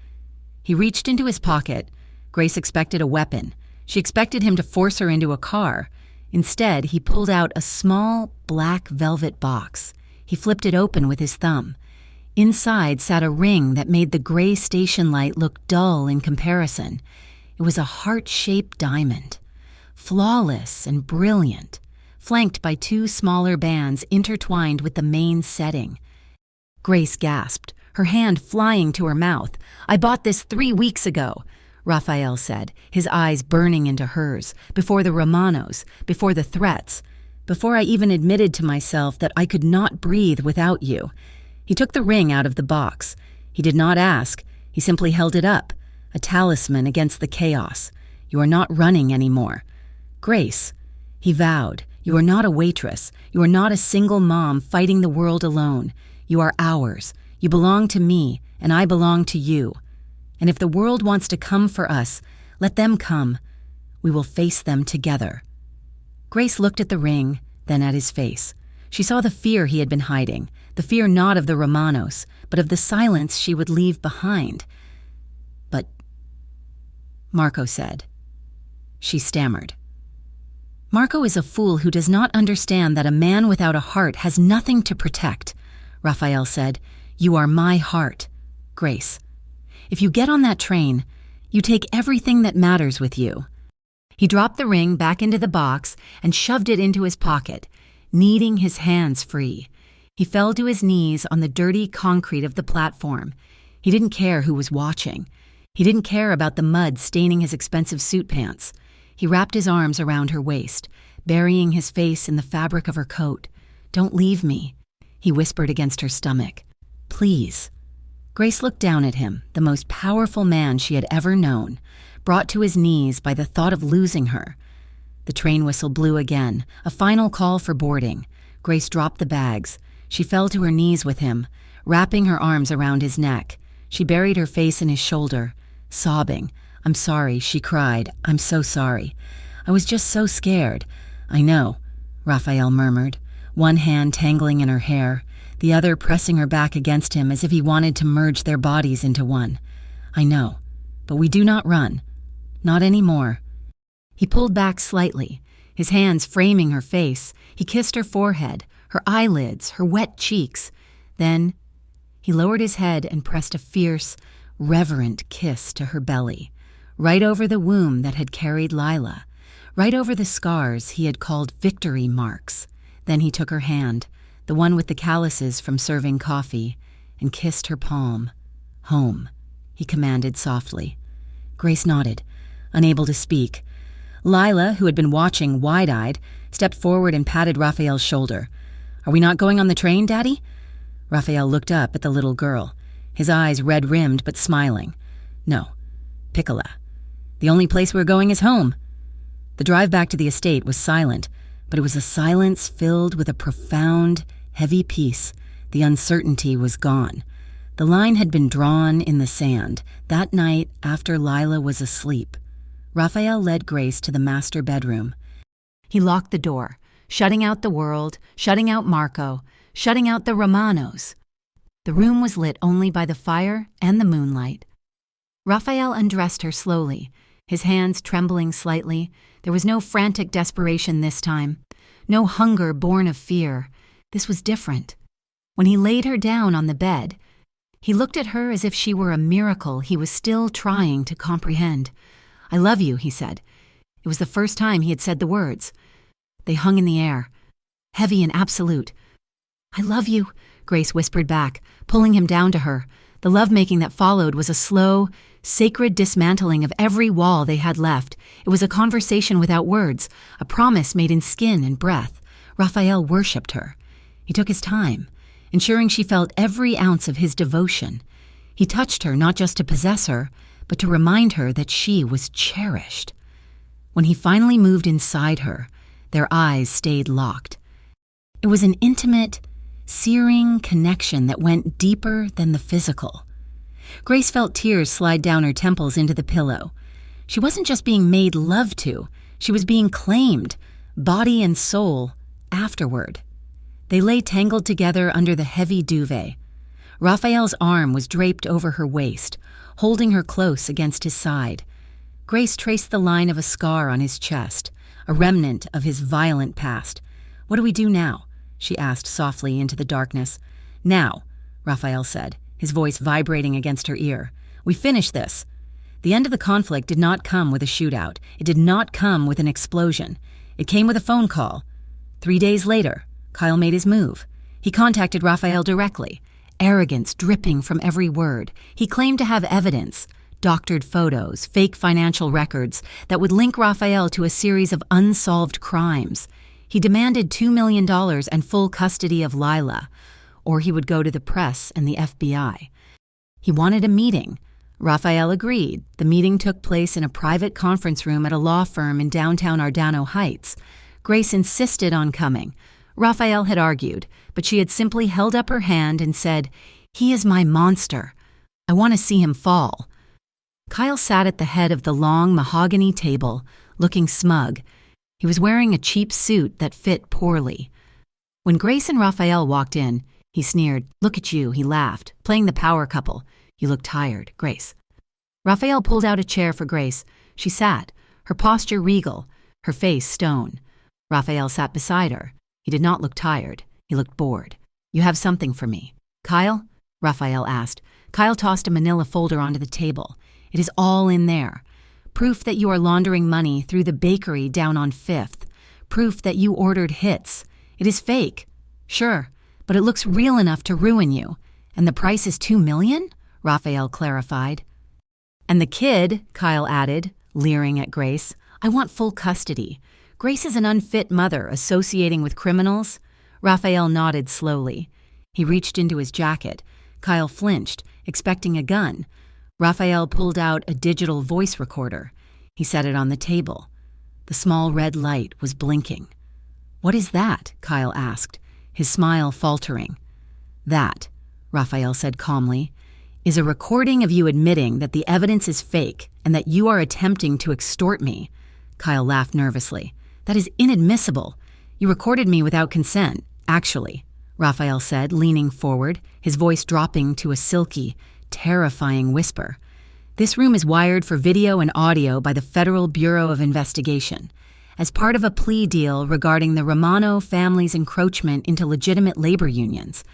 He reached into his pocket. Grace expected a weapon. She expected him to force her into a car. Instead, he pulled out a small, black velvet box. He flipped it open with his thumb. Inside sat a ring that made the gray station light look dull in comparison. It was a heart-shaped diamond, flawless and brilliant, flanked by 2 smaller bands intertwined with the main setting. Grace gasped, her hand flying to her mouth. "I bought this 3 weeks ago," Raphael said, his eyes burning into hers, "before the Romanos, before the threats, before I even admitted to myself that I could not breathe without you." He took the ring out of the box. He did not ask. He simply held it up, a talisman against the chaos. You are not running anymore. Grace, he vowed, you are not a waitress. You are not a single mom fighting the world alone. You are ours. You belong to me, and I belong to you. And if the world wants to come for us, let them come. We will face them together. Grace looked at the ring, then at his face. She saw the fear he had been hiding, the fear not of the Romanos, but of the silence she would leave behind. But Marco said. She stammered. Marco is a fool who does not understand that a man without a heart has nothing to protect. Raphael said, You are my heart, Grace. If you get on that train, you take everything that matters with you. He dropped the ring back into the box and shoved it into his pocket, kneading his hands free. He fell to his knees on the dirty concrete of the platform. He didn't care who was watching. He didn't care about the mud staining his expensive suit pants. He wrapped his arms around her waist, burying his face in the fabric of her coat. Don't leave me, he whispered against her stomach. Please. Grace looked down at him, the most powerful man she had ever known, brought to his knees by the thought of losing her. The train whistle blew again, a final call for boarding. Grace dropped the bags. She fell to her knees with him, wrapping her arms around his neck. She buried her face in his shoulder, sobbing. I'm sorry, she cried. I'm so sorry. I was just so scared. I know, Raphael murmured, one hand tangling in her hair, the other pressing her back against him as if he wanted to merge their bodies into one. I know, but we do not run. Not anymore. He pulled back slightly, his hands framing her face. He kissed her forehead, her eyelids, her wet cheeks. Then he lowered his head and pressed a fierce, reverent kiss to her belly, right over the womb that had carried Lila, right over the scars he had called victory marks. Then he took her hand, the one with the calluses from serving coffee, and kissed her palm. Home, he commanded softly. Grace nodded, unable to speak. Lila, who had been watching wide-eyed, stepped forward and patted Raphael's shoulder. Are we not going on the train, Daddy? Raphael looked up at the little girl, his eyes red-rimmed but smiling. No, Piccola. The only place we're going is home. The drive back to the estate was silent, but it was a silence filled with a profound, heavy peace. The uncertainty was gone. The line had been drawn in the sand, that night after Lila was asleep. Raphael led Grace to the master bedroom. He locked the door, shutting out the world, shutting out Marco, shutting out the Romanos. The room was lit only by the fire and the moonlight. Raphael undressed her slowly, his hands trembling slightly. There was no frantic desperation this time, no hunger born of fear. This was different. When he laid her down on the bed, he looked at her as if she were a miracle he was still trying to comprehend. I love you, he said. It was the first time he had said the words. They hung in the air, heavy and absolute. I love you, Grace whispered back, pulling him down to her. The lovemaking that followed was a slow, sacred dismantling of every wall they had left. It was a conversation without words, a promise made in skin and breath. Raphael worshipped her. He took his time, ensuring she felt every ounce of his devotion. He touched her not just to possess her, but to remind her that she was cherished. When he finally moved inside her, their eyes stayed locked. It was an intimate, searing connection that went deeper than the physical. Grace felt tears slide down her temples into the pillow. She wasn't just being made love to, she was being claimed, body and soul, afterward. They lay tangled together under the heavy duvet. Raphael's arm was draped over her waist, holding her close against his side. Grace traced the line of a scar on his chest, a remnant of his violent past. What do we do now? She asked softly into the darkness. Now, Raphael said, his voice vibrating against her ear. We finish this. The end of the conflict did not come with a shootout. It did not come with an explosion. It came with a phone call. 3 days later, Kyle made his move. He contacted Raphael directly, arrogance dripping from every word. He claimed to have evidence, doctored photos, fake financial records that would link Raphael to a series of unsolved crimes. He demanded $2 million and full custody of Lila, or he would go to the press and the FBI. He wanted a meeting, Raphael agreed. The meeting took place in a private conference room at a law firm in downtown Ardano Heights. Grace insisted on coming. Raphael had argued, but she had simply held up her hand and said, "He is my monster. I want to see him fall." Kyle sat at the head of the long mahogany table, looking smug. He was wearing a cheap suit that fit poorly. When Grace and Raphael walked in, he sneered. "Look at you," he laughed, playing the power couple. "You look tired, Grace." Raphael pulled out a chair for Grace. She sat, her posture regal, her face stone. Raphael sat beside her. He did not look tired. He looked bored. "You have something for me." "Kyle?" Raphael asked. Kyle tossed a manila folder onto the table. "It is all in there. Proof that you are laundering money through the bakery down on 5th. Proof that you ordered hits. It is fake. Sure, but it looks real enough to ruin you. And the price is $2 million? Raphael clarified. "And the kid," Kyle added, leering at Grace. "I want full custody. Grace is an unfit mother associating with criminals." Raphael nodded slowly. He reached into his jacket. Kyle flinched, expecting a gun. Raphael pulled out a digital voice recorder. He set it on the table. The small red light was blinking. "What is that?" Kyle asked, his smile faltering. "That," Raphael said calmly, "is a recording of you admitting that the evidence is fake and that you are attempting to extort me." Kyle laughed nervously. "That is inadmissible. You recorded me without consent, actually," Raphael said, leaning forward, his voice dropping to a silky, terrifying whisper. "This room is wired for video and audio by the Federal Bureau of Investigation. As part of a plea deal regarding the Romano family's encroachment into legitimate labor unions,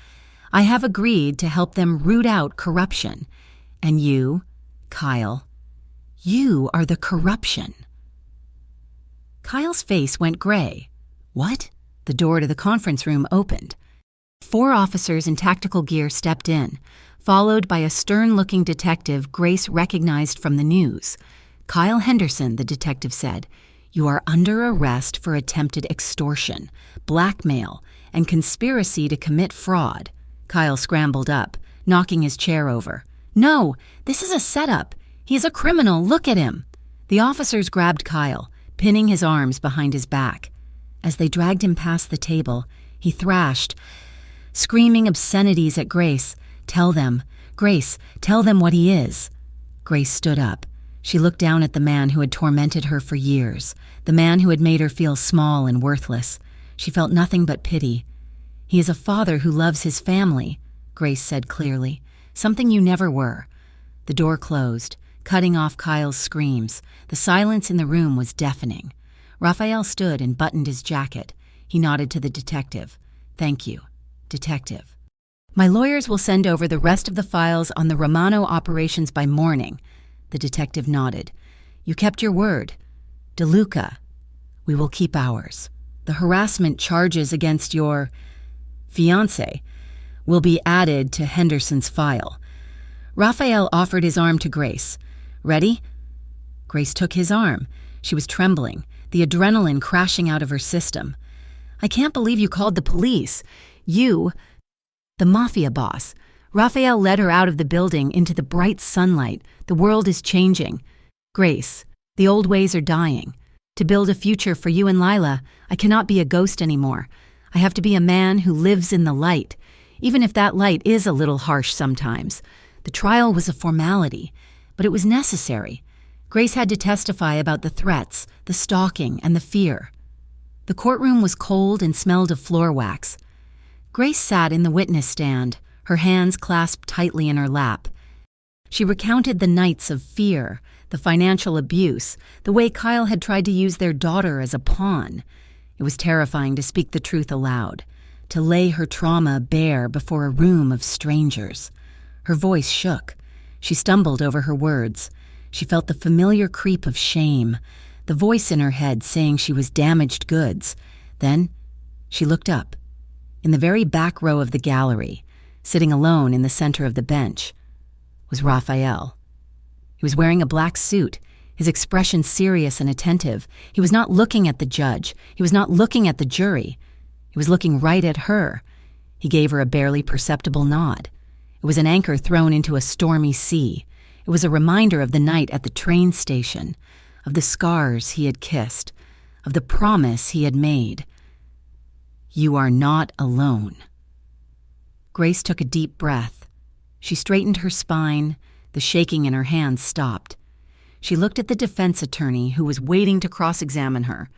I have agreed to help them root out corruption. And you, Kyle, you are the corruption." Kyle's face went gray. "What?" The door to the conference room opened. 4 officers in tactical gear stepped in, followed by a stern-looking detective Grace recognized from the news. "Kyle Henderson," the detective said, "you are under arrest for attempted extortion, blackmail, and conspiracy to commit fraud." Kyle scrambled up, knocking his chair over. "No, this is a setup. He is a criminal. Look at him." The officers grabbed Kyle, pinning his arms behind his back. As they dragged him past the table, he thrashed, screaming obscenities at Grace. "Tell them, Grace, tell them what he is." Grace stood up. She looked down at the man who had tormented her for years, the man who had made her feel small and worthless. She felt nothing but pity. "He is a father who loves his family," Grace said clearly, "something you never were." The door closed, cutting off Kyle's screams. The silence in the room was deafening. Raphael stood and buttoned his jacket. He nodded to the detective. "Thank you, detective. My lawyers will send over the rest of the files on the Romano operations by morning." The detective nodded. "You kept your word. DeLuca, we will keep ours. The harassment charges against your fiancé will be added to Henderson's file." Raphael offered his arm to Grace. "Ready?" Grace took his arm. She was trembling, the adrenaline crashing out of her system. "I can't believe you called the police. You, the mafia boss." Raphael led her out of the building into the bright sunlight. "The world is changing. Grace, the old ways are dying. To build a future for you and Lila, I cannot be a ghost anymore. I have to be a man who lives in the light, even if that light is a little harsh sometimes." The trial was a formality, but it was necessary. Grace had to testify about the threats, the stalking, and the fear. The courtroom was cold and smelled of floor wax. Grace sat in the witness stand, her hands clasped tightly in her lap. She recounted the nights of fear, the financial abuse, the way Kyle had tried to use their daughter as a pawn. It was terrifying to speak the truth aloud, to lay her trauma bare before a room of strangers. Her voice shook. She stumbled over her words. She felt the familiar creep of shame, the voice in her head saying she was damaged goods. Then she looked up. In the very back row of the gallery, sitting alone in the center of the bench, was Raphael. He was wearing a black suit, his expression serious and attentive. He was not looking at the judge. He was not looking at the jury. He was looking right at her. He gave her a barely perceptible nod. It was an anchor thrown into a stormy sea. It was a reminder of the night at the train station, of the scars he had kissed, of the promise he had made. "You are not alone." Grace took a deep breath. She straightened her spine. The shaking in her hands stopped. She looked at the defense attorney who was waiting to cross-examine her.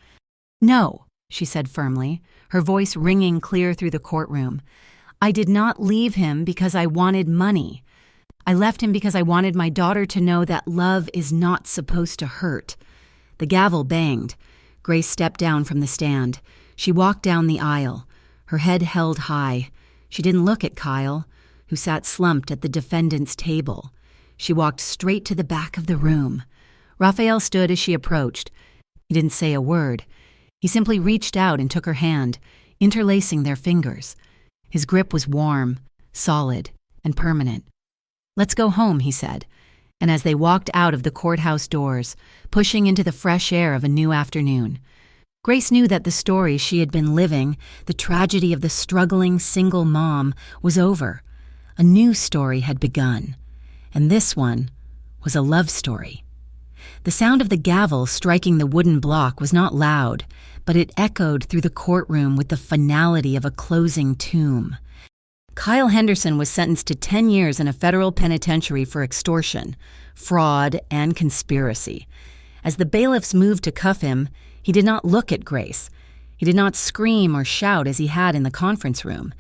"No," she said firmly, her voice ringing clear through the courtroom. "I did not leave him because I wanted money. I left him because I wanted my daughter to know that love is not supposed to hurt." The gavel banged. Grace stepped down from the stand. She walked down the aisle, her head held high. She didn't look at Kyle, who sat slumped at the defendant's table. She walked straight to the back of the room. Raphael stood as she approached. He didn't say a word. He simply reached out and took her hand, interlacing their fingers. His grip was warm, solid, and permanent. "Let's go home," he said. And as they walked out of the courthouse doors, pushing into the fresh air of a new afternoon, Grace knew that the story she had been living, the tragedy of the struggling single mom, was over. A new story had begun, and this one was a love story. The sound of the gavel striking the wooden block was not loud, but it echoed through the courtroom with the finality of a closing tomb. Kyle Henderson was sentenced to 10 years in a federal penitentiary for extortion, fraud, and conspiracy. As the bailiffs moved to cuff him, he did not look at Grace. He did not scream or shout as he had in the conference room.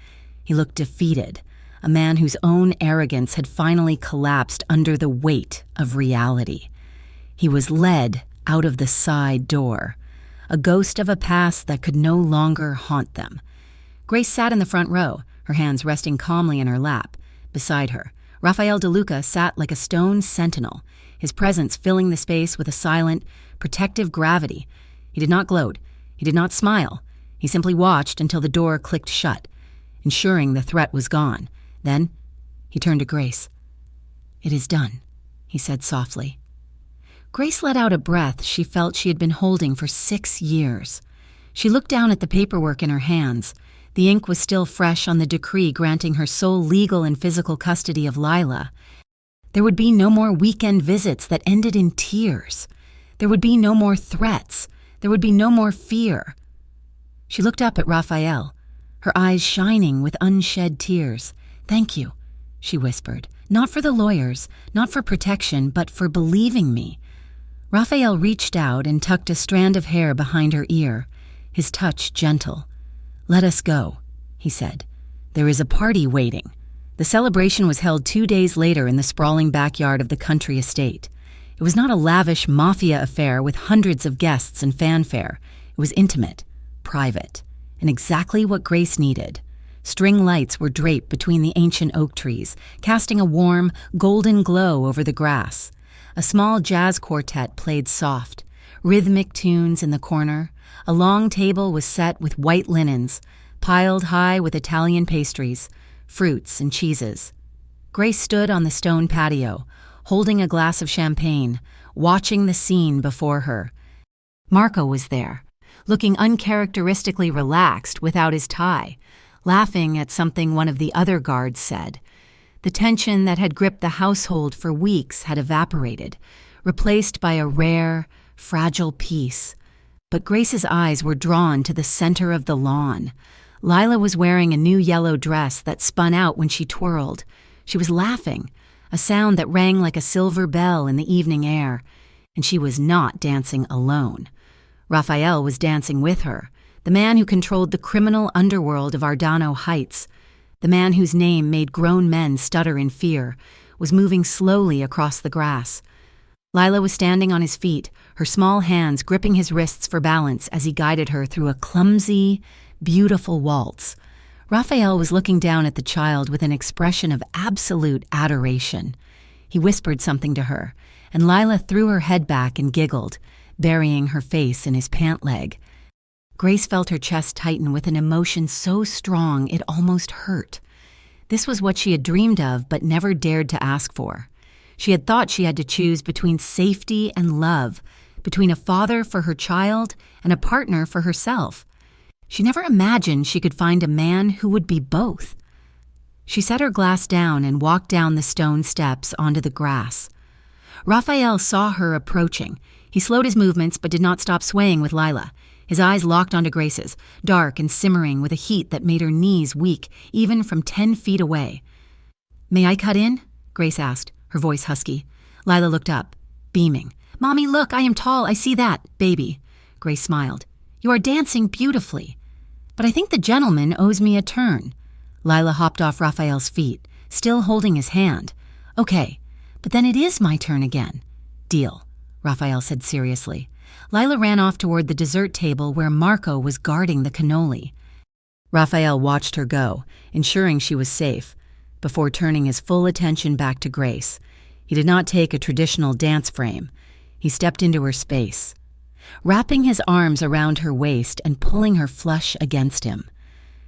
He looked defeated, a man whose own arrogance had finally collapsed under the weight of reality. He was led out of the side door, a ghost of a past that could no longer haunt them. Grace sat in the front row, her hands resting calmly in her lap. Beside her, Raphael DeLuca sat like a stone sentinel, his presence filling the space with a silent, protective gravity. He did not gloat. He did not smile. He simply watched until the door clicked shut, ensuring the threat was gone. Then he turned to Grace. "It is done," he said softly. Grace let out a breath she felt she had been holding for 6 years. She looked down at the paperwork in her hands. The ink was still fresh on the decree granting her sole legal and physical custody of Lila. There would be no more weekend visits that ended in tears. There would be no more threats. There would be no more fear. She looked up at Raphael, her eyes shining with unshed tears. "Thank you," she whispered. "Not for the lawyers, not for protection, but for believing me." Raphael reached out and tucked a strand of hair behind her ear, his touch gentle. "Let us go," he said. "There is a party waiting." The celebration was held 2 days later in the sprawling backyard of the country estate. It was not a lavish mafia affair with hundreds of guests and fanfare. It was intimate, private, and exactly what Grace needed. String lights were draped between the ancient oak trees, casting a warm, golden glow over the grass. A small jazz quartet played soft, rhythmic tunes in the corner. A long table was set with white linens, piled high with Italian pastries, fruits, and cheeses. Grace stood on the stone patio, holding a glass of champagne, watching the scene before her. Marco was there, looking uncharacteristically relaxed without his tie, laughing at something one of the other guards said. The tension that had gripped the household for weeks had evaporated, replaced by a rare, fragile peace. But Grace's eyes were drawn to the center of the lawn. Lila was wearing a new yellow dress that spun out when she twirled. She was laughing, a sound that rang like a silver bell in the evening air, and she was not dancing alone. Raphael was dancing with her, the man who controlled the criminal underworld of Ardano Heights. The man whose name made grown men stutter in fear was moving slowly across the grass. Lila was standing on his feet, her small hands gripping his wrists for balance as he guided her through a clumsy, beautiful waltz. Raphael was looking down at the child with an expression of absolute adoration. He whispered something to her, and Lila threw her head back and giggled, burying her face in his pant leg. Grace felt her chest tighten with an emotion so strong it almost hurt. This was what she had dreamed of but never dared to ask for. She had thought she had to choose between safety and love, between a father for her child and a partner for herself. She never imagined she could find a man who would be both. She set her glass down and walked down the stone steps onto the grass. Raphael saw her approaching. He slowed his movements but did not stop swaying with Lila. His eyes locked onto Grace's, dark and simmering with a heat that made her knees weak, even from 10 feet away. "May I cut in?" Grace asked, her voice husky. Lila looked up, beaming. "Mommy, look, I am tall, I see that, baby." Grace smiled. "You are dancing beautifully. But I think the gentleman owes me a turn." Lila hopped off Raphael's feet, still holding his hand. "Okay, but then it is my turn again." "Deal," Raphael said seriously. Lila ran off toward the dessert table where Marco was guarding the cannoli. Raphael watched her go, ensuring she was safe, before turning his full attention back to Grace. He did not take a traditional dance frame. He stepped into her space, wrapping his arms around her waist and pulling her flush against him.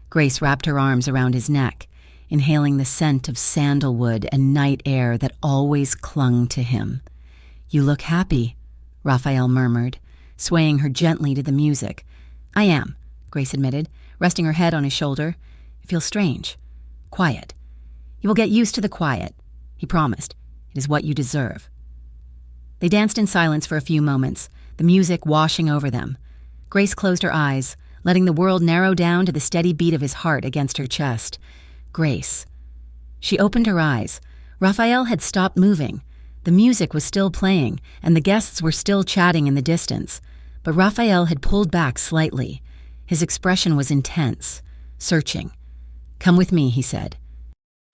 Grace wrapped her arms around his neck, inhaling the scent of sandalwood and night air that always clung to him. "You look happy," Raphael murmured, swaying her gently to the music. "I am," Grace admitted, resting her head on his shoulder. "It feels strange. Quiet. You will get used to the quiet," he promised. "It is what you deserve." They danced in silence for a few moments, the music washing over them. Grace closed her eyes, letting the world narrow down to the steady beat of his heart against her chest. Grace. She opened her eyes. Raphael had stopped moving. The music was still playing, and the guests were still chatting in the distance. But Raphael had pulled back slightly. His expression was intense, searching. "Come with me," he said.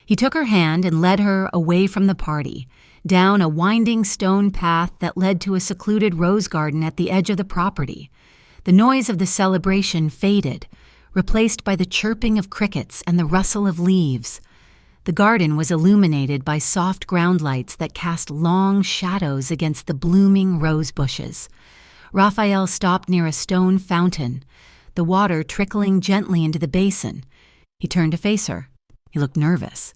He took her hand and led her away from the party, down a winding stone path that led to a secluded rose garden at the edge of the property. The noise of the celebration faded, replaced by the chirping of crickets and the rustle of leaves. The garden was illuminated by soft ground lights that cast long shadows against the blooming rose bushes. Raphael stopped near a stone fountain, the water trickling gently into the basin. He turned to face her. He looked nervous.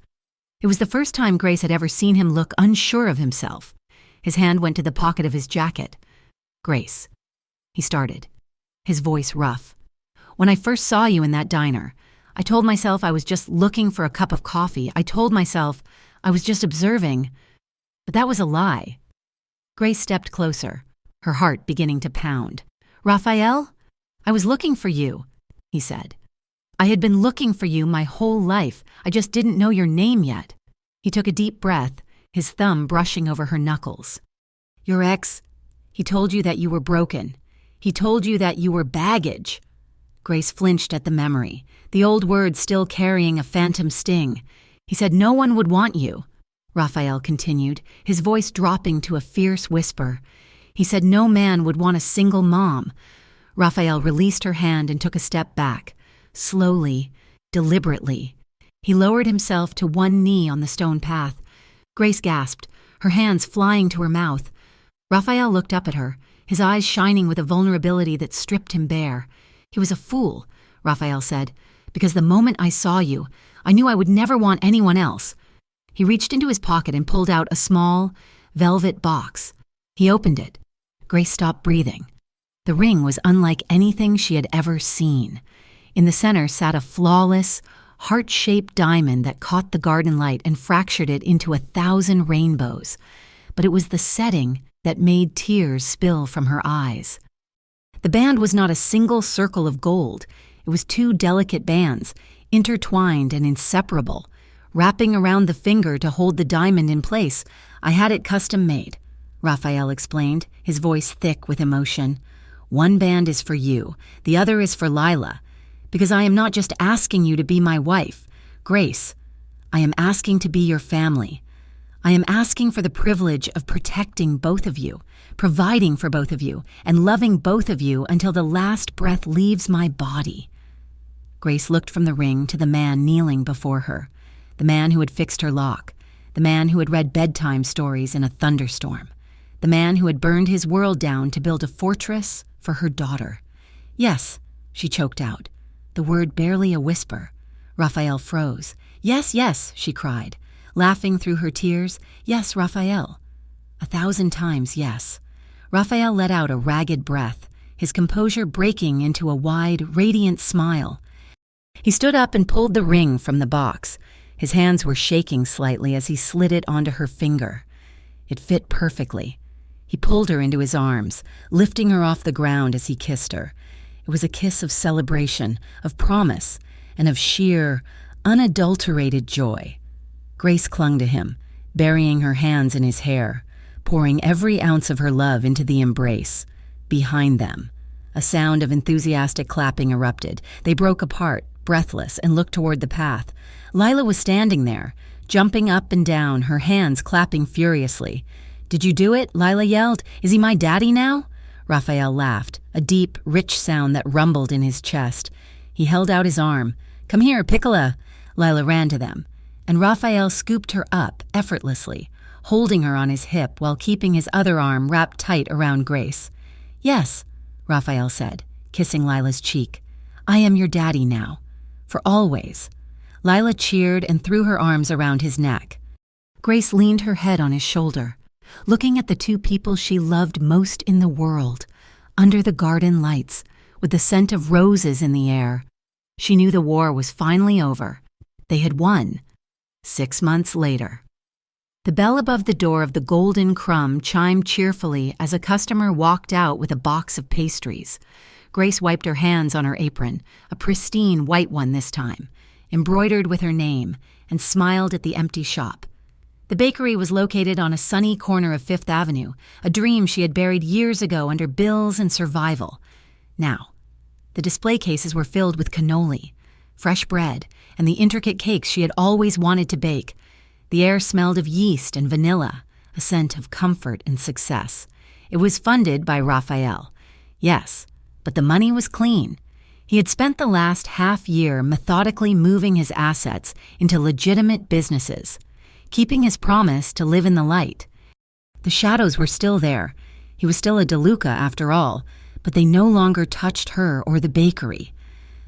It was the first time Grace had ever seen him look unsure of himself. His hand went to the pocket of his jacket. "Grace," he started, his voice rough. "When I first saw you in that diner, I told myself I was just looking for a cup of coffee. I told myself I was just observing, but that was a lie." Grace stepped closer, her heart beginning to pound. "Raphael, I was looking for you," he said. "I had been looking for you my whole life. I just didn't know your name yet." He took a deep breath, his thumb brushing over her knuckles. "Your ex, he told you that you were broken. He told you that you were baggage." Grace flinched at the memory, the old words still carrying a phantom sting. "He said no one would want you," Raphael continued, his voice dropping to a fierce whisper. "He said no man would want a single mom." Raphael released her hand and took a step back. Slowly, deliberately, he lowered himself to one knee on the stone path. Grace gasped, her hands flying to her mouth. Raphael looked up at her, his eyes shining with a vulnerability that stripped him bare. "He was a fool," Raphael said, "because the moment I saw you, I knew I would never want anyone else." He reached into his pocket and pulled out a small, velvet box. He opened it. Grace stopped breathing. The ring was unlike anything she had ever seen. In the center sat a flawless, heart-shaped diamond that caught the garden light and fractured it into 1,000 rainbows. But it was the setting that made tears spill from her eyes. The band was not a single circle of gold. It was 2 delicate bands, intertwined and inseparable, wrapping around the finger to hold the diamond in place. "I had it custom made," Raphael explained, his voice thick with emotion. "One band is for you, the other is for Lila. Because I am not just asking you to be my wife, Grace. I am asking to be your family. I am asking for the privilege of protecting both of you, providing for both of you, and loving both of you until the last breath leaves my body." Grace looked from the ring to the man kneeling before her, the man who had fixed her lock, the man who had read bedtime stories in a thunderstorm, the man who had burned his world down to build a fortress for her daughter. "Yes," she choked out, the word barely a whisper. Raphael froze. "Yes, yes," she cried, laughing through her tears. "Yes, Raphael." 1,000 times yes. Raphael let out a ragged breath, his composure breaking into a wide, radiant smile. He stood up and pulled the ring from the box. His hands were shaking slightly as he slid it onto her finger. It fit perfectly. He pulled her into his arms, lifting her off the ground as he kissed her. It was a kiss of celebration, of promise, and of sheer, unadulterated joy. Grace clung to him, burying her hands in his hair, pouring every ounce of her love into the embrace. Behind them, a sound of enthusiastic clapping erupted. They broke apart, breathless, and looked toward the path. Lila was standing there, jumping up and down, her hands clapping furiously. "Did you do it?" Lila yelled. "Is he my daddy now?" Raphael laughed, a deep, rich sound that rumbled in his chest. He held out his arm. "Come here, Piccola." Lila ran to them, and Raphael scooped her up effortlessly, holding her on his hip while keeping his other arm wrapped tight around Grace. "Yes," Raphael said, kissing Lila's cheek. "I am your daddy now. For always." Lila cheered and threw her arms around his neck. Grace leaned her head on his shoulder, looking at the two people she loved most in the world, under the garden lights, with the scent of roses in the air. She knew the war was finally over. They had won. 6 months later. The bell above the door of the Golden Crumb chimed cheerfully as a customer walked out with a box of pastries. Grace wiped her hands on her apron, a pristine white one this time, embroidered with her name, and smiled at the empty shop. The bakery was located on a sunny corner of Fifth Avenue, a dream she had buried years ago under bills and survival. Now, the display cases were filled with cannoli, fresh bread, and the intricate cakes she had always wanted to bake. The air smelled of yeast and vanilla, a scent of comfort and success. It was funded by Raphael. Yes, but the money was clean. He had spent the last half-year methodically moving his assets into legitimate businesses, keeping his promise to live in the light. The shadows were still there. He was still a DeLuca after all, but they no longer touched her or the bakery.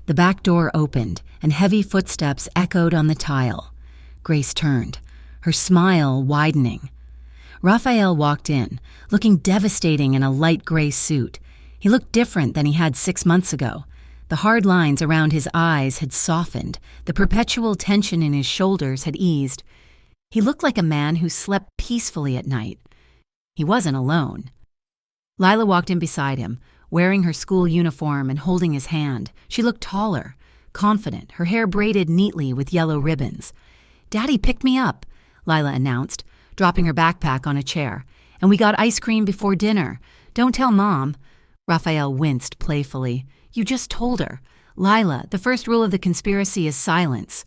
The back door opened, and heavy footsteps echoed on the tile. Grace turned, her smile widening. Raphael walked in, looking devastating in a light gray suit. He looked different than he had 6 months ago. The hard lines around his eyes had softened. The perpetual tension in his shoulders had eased. He looked like a man who slept peacefully at night. He wasn't alone. Lila walked in beside him, wearing her school uniform and holding his hand. She looked taller, confident, her hair braided neatly with yellow ribbons. "Daddy picked me up," Lila announced, dropping her backpack on a chair. "And we got ice cream before dinner. Don't tell Mom." Raphael winced playfully. "You just told her. Lila, the first rule of the conspiracy is silence."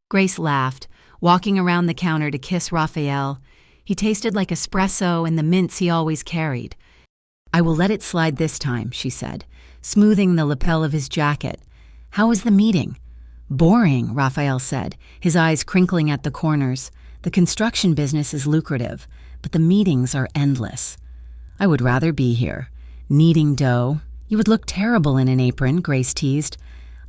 Grace laughed, walking around the counter to kiss Raphael. He tasted like espresso and the mints he always carried. "I will let it slide this time," she said, smoothing the lapel of his jacket. "How was the meeting?" "Boring," Raphael said, his eyes crinkling at the corners. "The construction business is lucrative, but the meetings are endless. I would rather be here. Kneading dough. You would look terrible in an apron," Grace teased.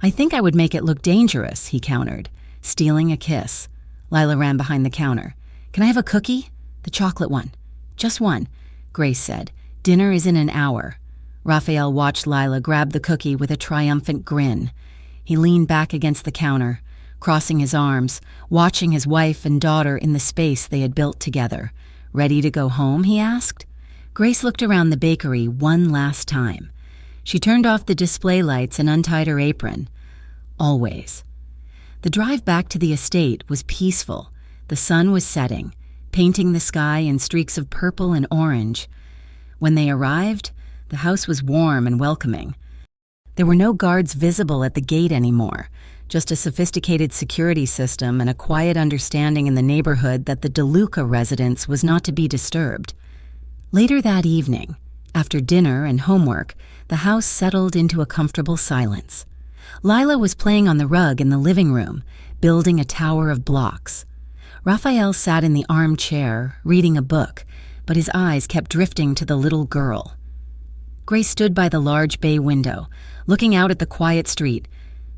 "I think I would make it look dangerous," he countered, stealing a kiss. Lila ran behind the counter. "Can I have a cookie?" "The chocolate one." "Just one," Grace said. "Dinner is in an hour." Raphael watched Lila grab the cookie with a triumphant grin. He leaned back against the counter, crossing his arms, watching his wife and daughter in the space they had built together. "Ready to go home?" he asked. Grace looked around the bakery one last time. She turned off the display lights and untied her apron. Always. The drive back to the estate was peaceful. The sun was setting, painting the sky in streaks of purple and orange. When they arrived, the house was warm and welcoming. There were no guards visible at the gate anymore, just a sophisticated security system and a quiet understanding in the neighborhood that the DeLuca residence was not to be disturbed. Later that evening, after dinner and homework, the house settled into a comfortable silence. Lila was playing on the rug in the living room, building a tower of blocks. Raphael sat in the armchair, reading a book, but his eyes kept drifting to the little girl. Grace stood by the large bay window, looking out at the quiet street.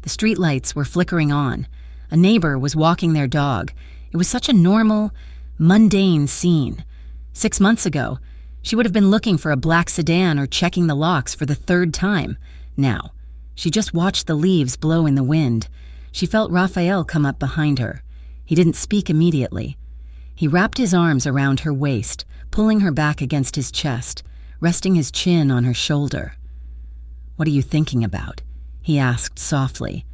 The street lights were flickering on. A neighbor was walking their dog. It was such a normal, mundane scene. 6 months ago, she would have been looking for a black sedan or checking the locks for the 3rd time. Now, she just watched the leaves blow in the wind. She felt Raphael come up behind her. He didn't speak immediately. He wrapped his arms around her waist, pulling her back against his chest, resting his chin on her shoulder. "What are you thinking about?" he asked softly.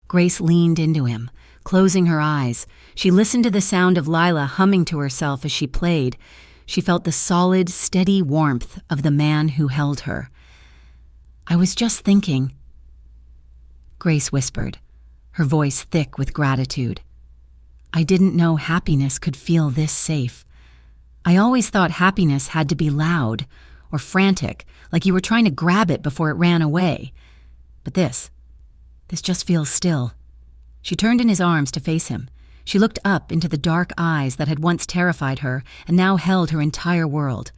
Grace leaned into him, closing her eyes. She listened to the sound of Lila humming to herself as she played. She felt the solid, steady warmth of the man who held her. "I was just thinking," Grace whispered, her voice thick with gratitude. "I didn't know happiness could feel this safe. I always thought happiness had to be loud or frantic, like you were trying to grab it before it ran away. But this just feels still." She turned in his arms to face him. She looked up into the dark eyes that had once terrified her and now held her entire world.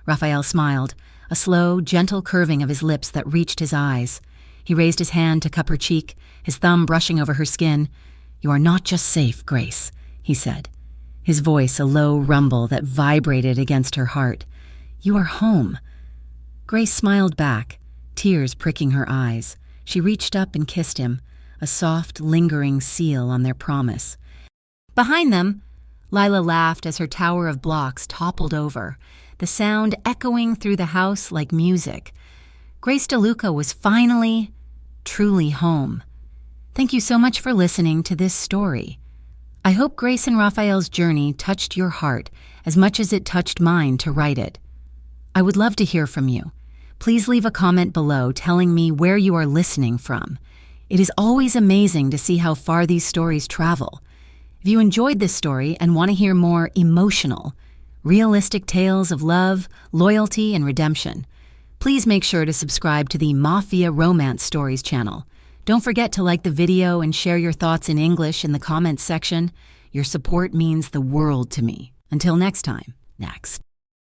Raphael smiled, a slow, gentle curving of his lips that reached his eyes. He raised his hand to cup her cheek, his thumb brushing over her skin. "You are not just safe, Grace," he said, his voice a low rumble that vibrated against her heart. "You are home." Grace smiled back, tears pricking her eyes. She reached up and kissed him, a soft, lingering seal on their promise. Behind them, Lila laughed as her tower of blocks toppled over, the sound echoing through the house like music. Grace DeLuca was finally, truly home. Thank you so much for listening to this story. I hope Grace and Raphael's journey touched your heart as much as it touched mine to write it. I would love to hear from you. Please leave a comment below telling me where you are listening from. It is always amazing to see how far these stories travel. If you enjoyed this story and want to hear more emotional, realistic tales of love, loyalty, and redemption, please make sure to subscribe to the Mafia Romance Stories channel. Don't forget to like the video and share your thoughts in English in the comments section. Your support means the world to me. Until next time, next.